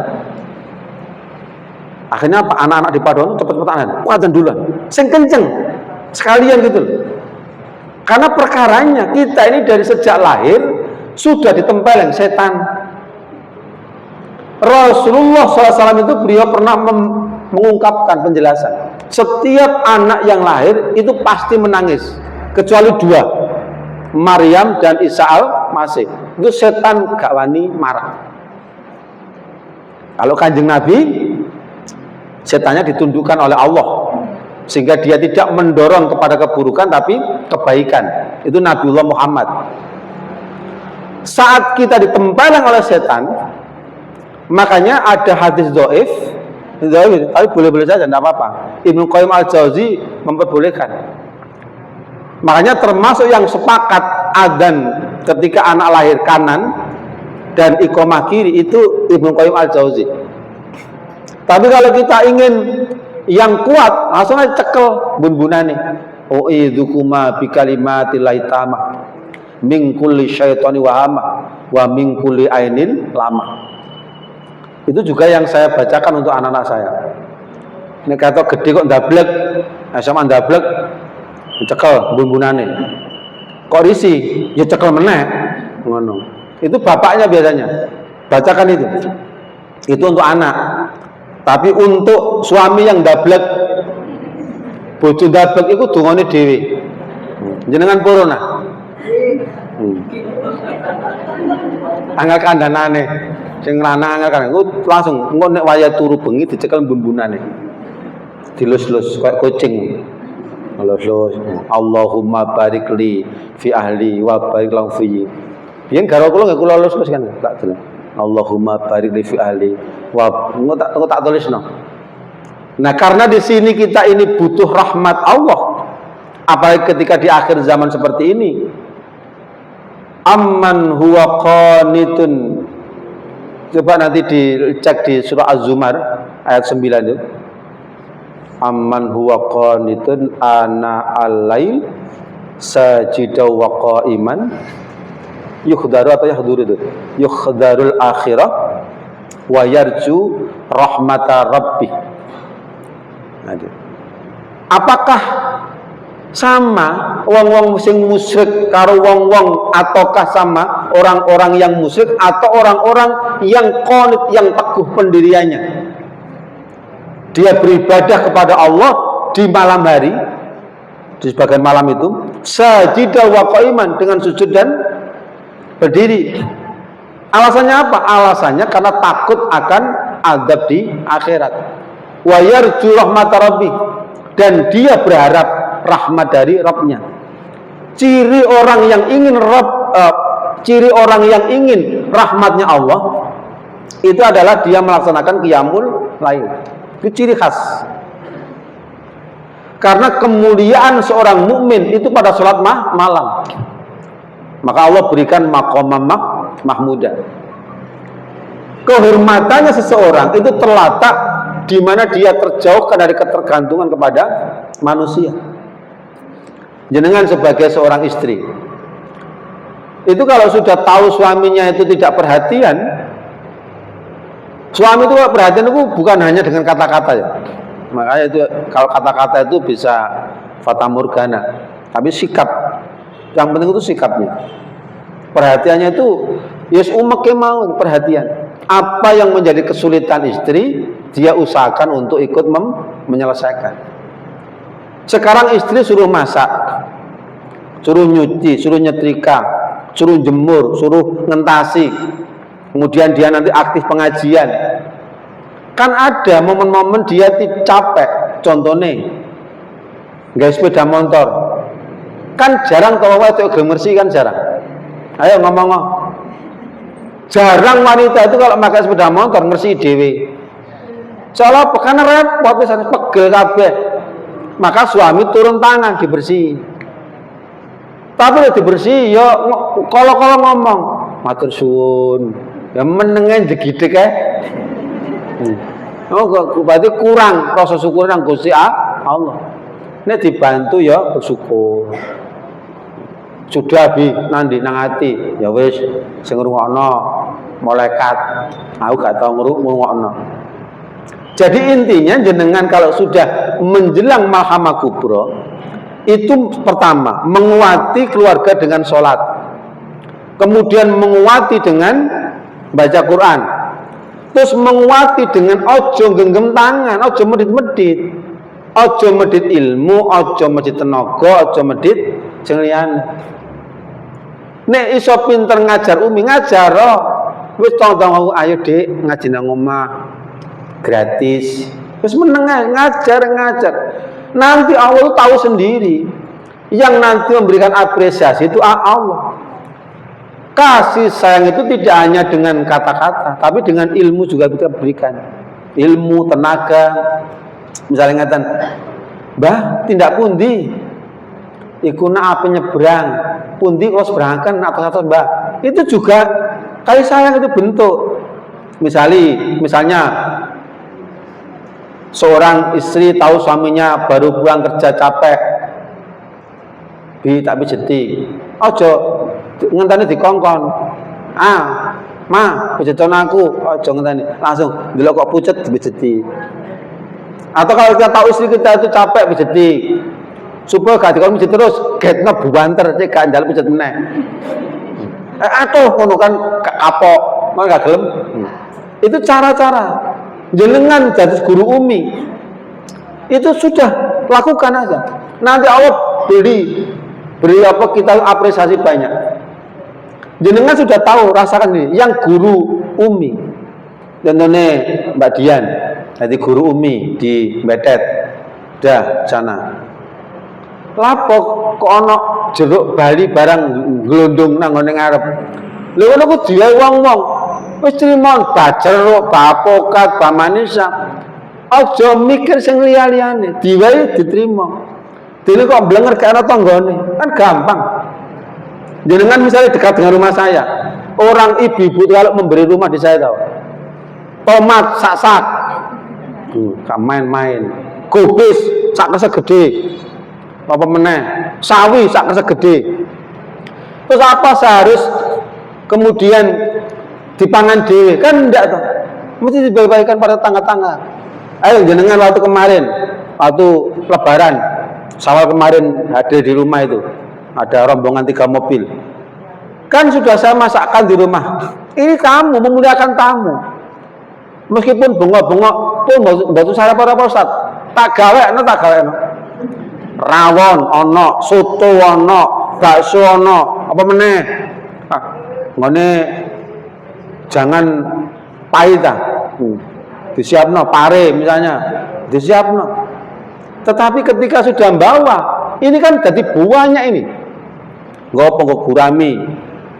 Akhirnya apa? Anak-anak di paduan cepet-cepet adzan. Adzan duluan, sing kenceng, sekalian gitu. Karena perkaranya kita ini dari sejak lahir sudah ditempeleng setan. Rasulullah SAW itu beliau pernah mengungkapkan penjelasan. Setiap anak yang lahir itu pasti menangis, kecuali dua, Maryam dan Isa al-Masih. Itu setan gak wani marah. Kalau Kanjeng Nabi, setannya ditundukkan oleh Allah, sehingga dia tidak mendorong kepada keburukan tapi kebaikan. Itu Nabiullah Muhammad. Saat kita ditempeleng oleh setan, makanya ada hadis dhaif, tapi boleh-boleh saja, tidak apa-apa. Ibnu Qayyim al-Jauzi memperbolehkan. Makanya termasuk yang sepakat adzan ketika anak lahir kanan dan iqamah kiri itu Ibnu Qayyim al-Jauzi. Tapi kalau kita ingin yang kuat, langsung aja cekel bun-bunane. U'idzukuma bikalimatillahi tamah min kulli syaitani wahama wa min kulli ainin lama. Itu juga yang saya bacakan untuk anak-anak saya. Ini kata gede kok ndablek, sama ndablek cekel bun-bunane. Kok risi, ya cekel meneh ngono. Itu bapaknya biasanya bacakan itu. Itu untuk anak. Tapi untuk suami yang ndablek, bojo ndablek itu dungane dhewe. Jenengan purun nah. Angel kandhanane sing lanang angel kan langsung engko nek waya turu bengi dicekel bun-bunane. Dilus-lus kayak kucing. Lus-lus. Allahumma barik li fi ahli wa barik lahum fi. Yen karo kula nggak kula lus-lus kan tak delok. Allahumma barik li fi ahli wa engko tak tulisno. Nah, karena di sini kita ini butuh rahmat Allah. Apalagi ketika di akhir zaman seperti ini. Amman huwa qanitun. Coba nanti dicek di surah Az-Zumar ayat 9 itu. Amman huwa qanitun ana al-lail sajidaw wa qa'iman yukhdaru atau yahduru itu. Yukhdarul akhirah wa yarju rahmata rabbih. Apakah sama wong-wong sing musyrik karo wong-wong, ataukah sama orang-orang yang musyrik atau orang-orang yang qanit, yang teguh pendiriannya? Dia beribadah kepada Allah di malam hari, di sebagian malam itu sajidah wa qa'iman, dengan sujud dan berdiri. Alasannya apa? Alasannya karena takut akan azab di akhirat. Wa yarju rahmata rabbih, dan dia berharap rahmat dari Rabbnya. Ciri orang yang ingin ciri orang yang ingin rahmatnya Allah itu adalah dia melaksanakan qiyamul lail. Itu ciri khas. Karena kemuliaan seorang mukmin itu pada sholat malam. Maka Allah berikan maqamam mahmudah. Kehormatannya seseorang itu terletak di mana dia terjauhkan dari ketergantungan kepada manusia. Jenengan sebagai seorang istri, itu kalau sudah tahu suaminya itu tidak perhatian, suami itu perhatian itu bukan hanya dengan kata-kata ya. Makanya itu kalau kata-kata itu bisa fata morgana, tapi sikap. Yang penting itu sikapnya. Perhatiannya itu yes umeke mau perhatian. Apa yang menjadi kesulitan istri, dia usahakan untuk ikut menyelesaikan. Sekarang istri suruh masak, suruh nyuci, suruh nyetrika, suruh jemur, suruh ngentasi, kemudian dia nanti aktif pengajian. Kan ada momen-momen dia capek, contohnya nggak sepeda motor, kan jarang kalau itu gemersi kan jarang. Ayo ngomong. Jarang wanita itu kalau pakai sepeda motor ngersi dewe. Soalnya karena repot misalnya pegel kabeh. Maka suami turun tangan dibersih. Tapi udah dibersih, ya kalau ngomong matur suwun, ya menengen digidek ya. Oh, berarti kurang rasa syukur nang Gusti Allah. Nek dibantu ya bersyukur. Sudah bi nanti nang ati, ya wis sing ngrungokno malaikat. Aku gak tau ngrungokno. Jadi intinya jenengan kalau sudah menjelang Malhamah Kubra, Itu pertama, menguati keluarga dengan sholat, kemudian menguati dengan baca Quran, terus menguati dengan ojo genggam tangan, ojo medit-medit, ojo medit ilmu, ojo medit tenaga, ojo medit jenglian. Nek iso pinter ngajar umi ngajar, wis tong-tong ayo Dik ngaji nang omah gratis, wis meneng ngajar. Nanti Allah tahu sendiri, yang nanti memberikan apresiasi itu Allah. Kasih sayang itu tidak hanya dengan kata-kata, tapi dengan ilmu juga kita berikan. Ilmu, tenaga. Misalnya ngatan, Mbah, tindak pundi? Iku nak apa nyebrang? Pundi kalau seberangkan atas Mbah. Itu juga kasih sayang itu bentuk. Misalnya seorang istri tahu suaminya baru pulang kerja capek, tak pijeti, ojo ngenteni dikongkon, ma pijeton aku, ojo ngenteni, langsung delok kok pucet pijeti. Atau kalau kita tahu istri kita itu capek pijeti, supaya gak dikon pijet terus, getno buanter, cek gak njal pijet meneh. Atuh ngono kan kapok, mau gak gelem. Itu cara-cara. Jenengan jadi guru umi, itu sudah lakukan aja. Nanti Allah beri apa kita apresiasi banyak. Jenengan sudah tahu, rasakan ini. Yang guru umi, contohnya Mbak Dian, jadi guru umi di Betet, dah sana. Lapok kok ono jeruk Bali barang glondong nang ngene ngarep. Lha ngono ku diwe wong-wong. Wis trimo bajeruk, bapokat, bamanisa. Aja mikir sing liya-liyane, diwehi diterima. Dene kok blenger gak ana tanggane, kan gampang. Jenengan misalnya dekat dengan rumah saya, orang ibu-ibu kalau memberi rumah di saya tahu. Tomat sak-sak. Gak main-main. Gobis sak kersa gede. Apa meneh? Sawi sak kersa gede. Terus apa seharus kemudian dipangan dewe kan enggak toh, mesti dibagi-bagikan pada tangga-tangga. Ayo jenengan waktu kemarin, waktu Lebaran, Syawal kemarin hadir di rumah itu, ada rombongan 3 mobil. Kan sudah saya masakkan di rumah. Ini kamu memuliakan tamu. Meskipun bengok-bengok pun batu saya para Ustaz. Tak gawe no. Rawon ono, soto ono, bakso ono, apa meneh? Ngene jangan pahit disiapno pare misalnya disiapno. Tetapi ketika sudah bawa ini kan jadi buahnya ini nggo gurami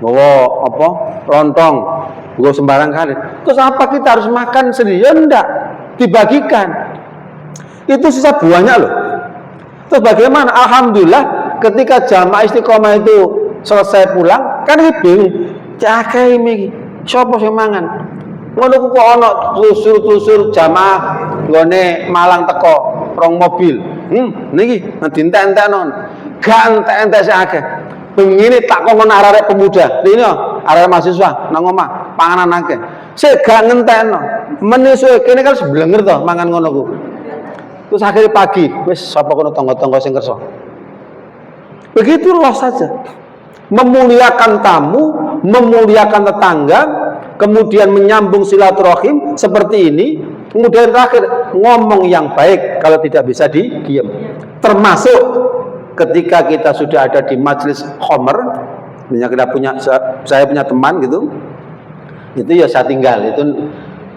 nggo apa lontong nggo sembarang kali. Terus apa kita harus makan sendiri? Ya enggak, dibagikan. Itu sisa buahnya loh. Terus bagaimana? Alhamdulillah ketika jamaah istiqomah itu selesai pulang kan bingung cakai iki sapa sing mangan? Ngono ku kok ana tusur-tusur jamaah nggone Malang teko 2 mobil. Niki dintek-entekno. Gak entek-entek sing akeh. Bengine tak kongkon arek pemuda. Ini arek mahasiswa nang omah panganan akeh. Sik gak ngentekno. Menisuwe kene kan seblenger to mangan ngono ku. Terus akhirnya pagi wis sapa kono tangga-tangga sing kersa. Begitulah saja. Memuliakan tamu, memuliakan tetangga, kemudian menyambung silaturahim seperti ini, kemudian terakhir ngomong yang baik kalau tidak bisa didiam. Termasuk ketika kita sudah ada di majelis khomer, saya punya teman gitu, itu ya saya tinggal. Itu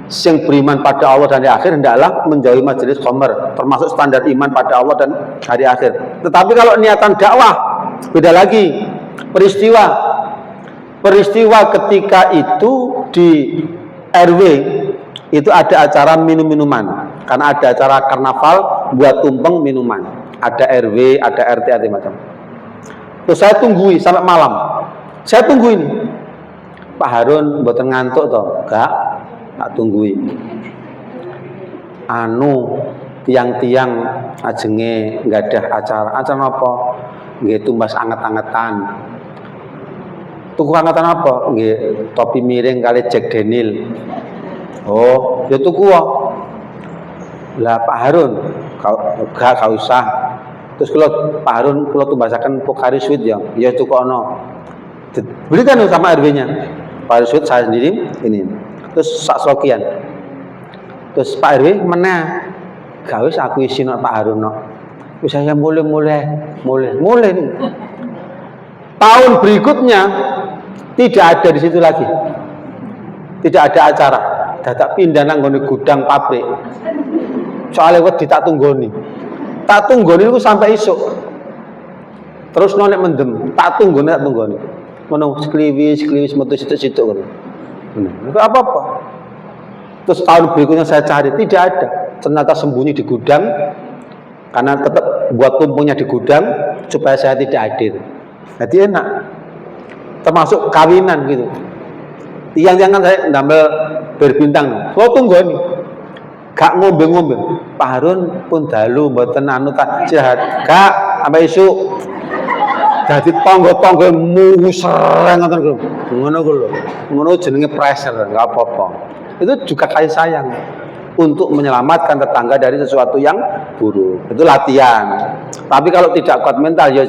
yang beriman pada Allah dan hari akhir hendaklah menjauhi majelis khomer, termasuk standar iman pada Allah dan hari akhir. Tetapi kalau niatan dakwah beda lagi. Peristiwa ketika itu di RW itu ada acara minum-minuman, karena ada acara karnaval buat tumpeng minuman, ada RW, ada RT, ada macam. Terus saya tungguin sampai malam. Saya tungguin Pak Harun mboten ngantuk toh? Gak, tak tungguin. Tiang-tiang ajenge nggak ada acara apa? Nggih tumbas anget-angetan. Tuku angkatan apa? Nggih, topi miring kali Jack Daniel. Oh, ya tuku wae. Lah Pak Harun, gak usah. Terus kalau Pak Harun kalau tumbasaken Pocari Sweet ya tukono. Berikan sama RW-nya. Pocari Sweet saya sendiri ini. Terus sak slokian. Terus Pak RW mana? Gak wis aku isi Pak Harun no. Wis saya mulai. Tahun berikutnya tidak ada di situ lagi. Tidak ada acara. Dadak pindah nang nggone gudang pabrik. Soalnya wedi tak tunggoni itu sampai isuk. Terus nonek mendem, tak tunggoni. Ngono sekliwis metu situ-situ ngono. Enggak apa-apa. Terus tahun berikutnya saya cari, tidak ada. Ternyata sembunyi di gudang. Karena tetap buat tumpungnya di gudang supaya saya tidak hadir. Jadi enak. Termasuk kawinan gitu. Tiang-tiangan saya ndamel berbintang. Kalau tunggoni gak ngombe-ngombe. Pak Harun pun dalu mboten anu tak jahat. Gak sampai isu. Jadi tonggo-tonggo musreng ngoten lho. Ngono ku lho. Ngono jenenge pressure, enggak apa-apa. Itu juga kasih sayang untuk menyelamatkan tetangga dari sesuatu yang buruk. Itu latihan. Tapi kalau tidak kuat mental ya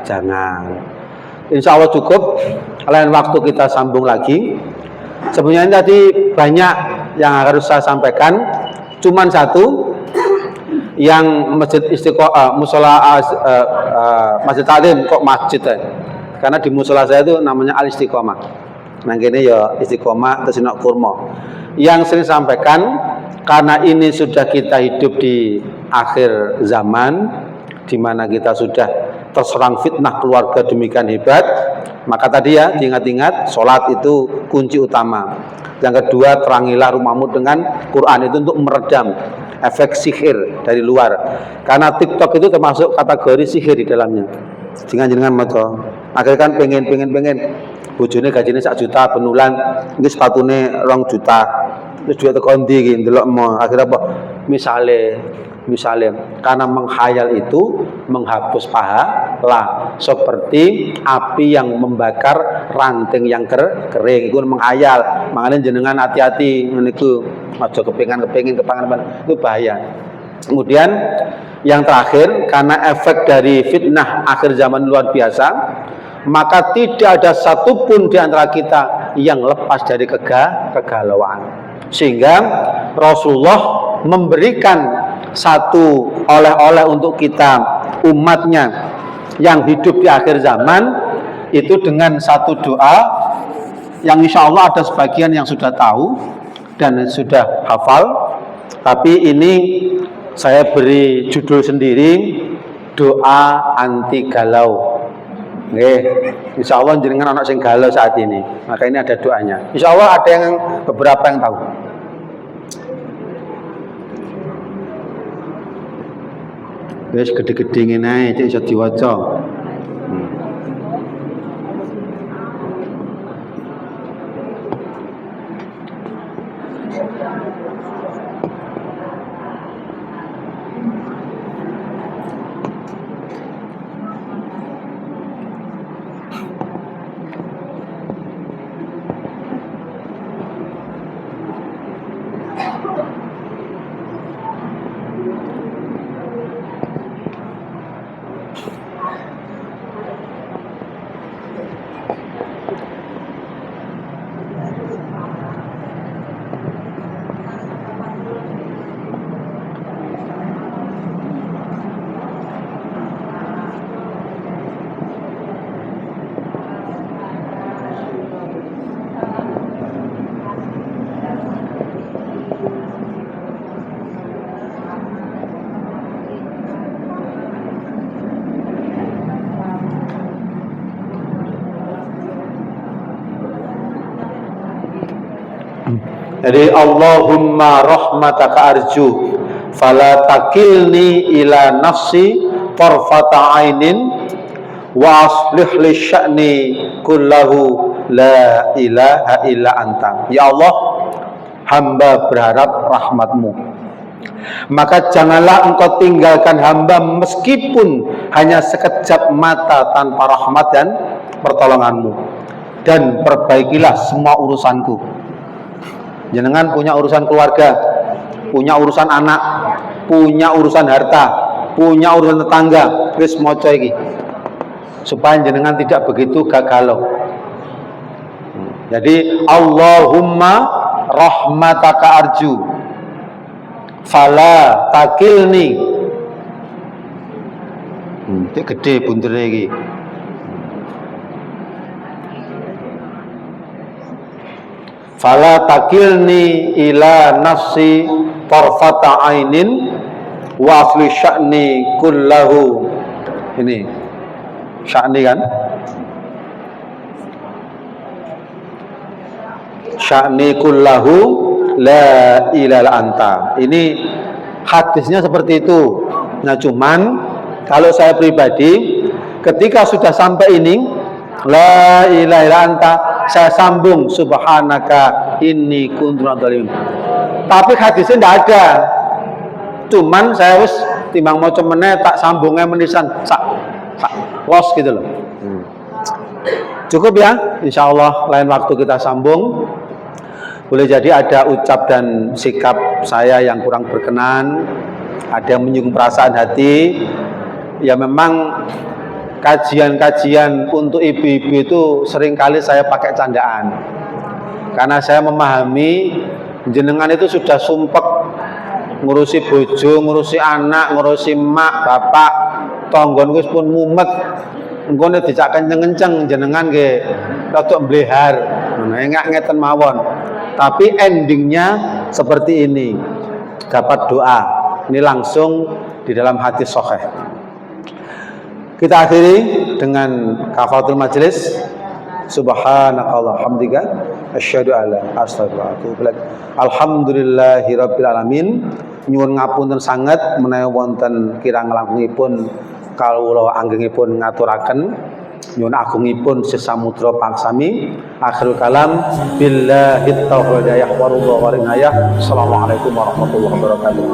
jangan. Insya Allah cukup. Lain waktu kita sambung lagi. Sebenarnya tadi banyak yang harus saya sampaikan. Cuman satu yang masjid Istiqomah, musola masjid Taklim kok masjid ya? Karena di musola saya itu namanya Al Istiqomah. Nah gini ya Istiqomah terus kurma. Yang sering sampaikan karena ini sudah kita hidup di akhir zaman, di mana kita sudah terserang fitnah keluarga demikian hebat, maka tadi ya diingat-ingat sholat itu kunci utama. Yang kedua, terangilah rumahmu dengan Quran, itu untuk meredam efek sihir dari luar. Karena TikTok itu termasuk kategori sihir di dalamnya. Jangan moto. Akhirnya kan pengen bojone gajine 1 juta penulan, ini sepatune 2 juta. Terus duit tekan ndi iki ndelokmu. Akhirnya apa? Misalnya karena menghayal itu menghapus pahala, seperti api yang membakar ranting yang kering. Itu menghayal. Makanya jenengan hati-hati niku aja kepengin itu bahaya. Kemudian yang terakhir, karena efek dari fitnah akhir zaman luar biasa, maka tidak ada satupun di antara kita yang lepas dari kegalauan. Sehingga Rasulullah memberikan satu oleh-oleh untuk kita umatnya yang hidup di akhir zaman, itu dengan satu doa yang insya Allah ada sebagian yang sudah tahu dan sudah hafal, tapi ini saya beri judul sendiri, doa anti galau. Insya Allah jenengan anak sing galau saat ini, maka ini ada doanya. Insya Allah ada yang beberapa yang tahu. Wes gede-gede ngene ae iso diwaca. Jadi Allahumma rahmataka arju fala takilni ila nafsi tarfata ainin wa aslih li sya'ni kullahu la ilaha illa anta. Ya Allah, hamba berharap rahmatmu, maka janganlah engkau tinggalkan hamba meskipun hanya sekejap mata tanpa rahmat dan pertolonganmu, dan perbaikilah semua urusanku. Jenengan punya urusan keluarga, punya urusan anak, punya urusan harta, punya urusan tetangga, wis maca iki. Supaya jenengan tidak begitu galau. Jadi Allahumma rahmataka arju fala takilni. Cek gede buntere iki. Fala takilni ila nafsi tarfata ainin wa asli sya'ni kullahu. Ini sya'ni kan? Sya'ni kullahu la ilaha anta. Ini hadisnya seperti itu. Nah, cuman kalau saya pribadi ketika sudah sampai ini la ilaha illa anta, saya sambung subhanaka inni kuntu minadz dzalimin. Tapi hadisnya tidak ada. Cuman saya wis timbang maca meneh tak sambungnya menisan sak los gitu loh. Cukup ya, insyaallah lain waktu kita sambung. Boleh jadi ada ucap dan sikap saya yang kurang berkenan, ada yang menyinggung perasaan hati. Ya memang kajian-kajian untuk ibu-ibu itu seringkali saya pakai candaan. Karena saya memahami jenengan itu sudah sumpek ngurusi bojo, ngurusi anak, ngurusi mak, bapak, tonggon wis pun mumet. Engko nek dijak kenceng-kenceng jenengan nggih rada mblehar. Enggak ngeten mawon. Tapi endingnya seperti ini. Dapat doa. Ini langsung di dalam hati sahih. Kita akhiri dengan kafaratul majelis. Subhanakallah hamdika asyhadu alla astaghfiruka wa atubu ilaik. Alhamdulillahirabbil alamin. Nyuwun ngapunten sanget menawi wonten kirang langkungipun kawula anggengipun ngaturaken nyuwun agungipun sesamudra pangsami. Akhirul kalam billahi taufiq wa hidayah wa ridha wa rinayah. Assalamualaikum warahmatullahi wabarakatuh.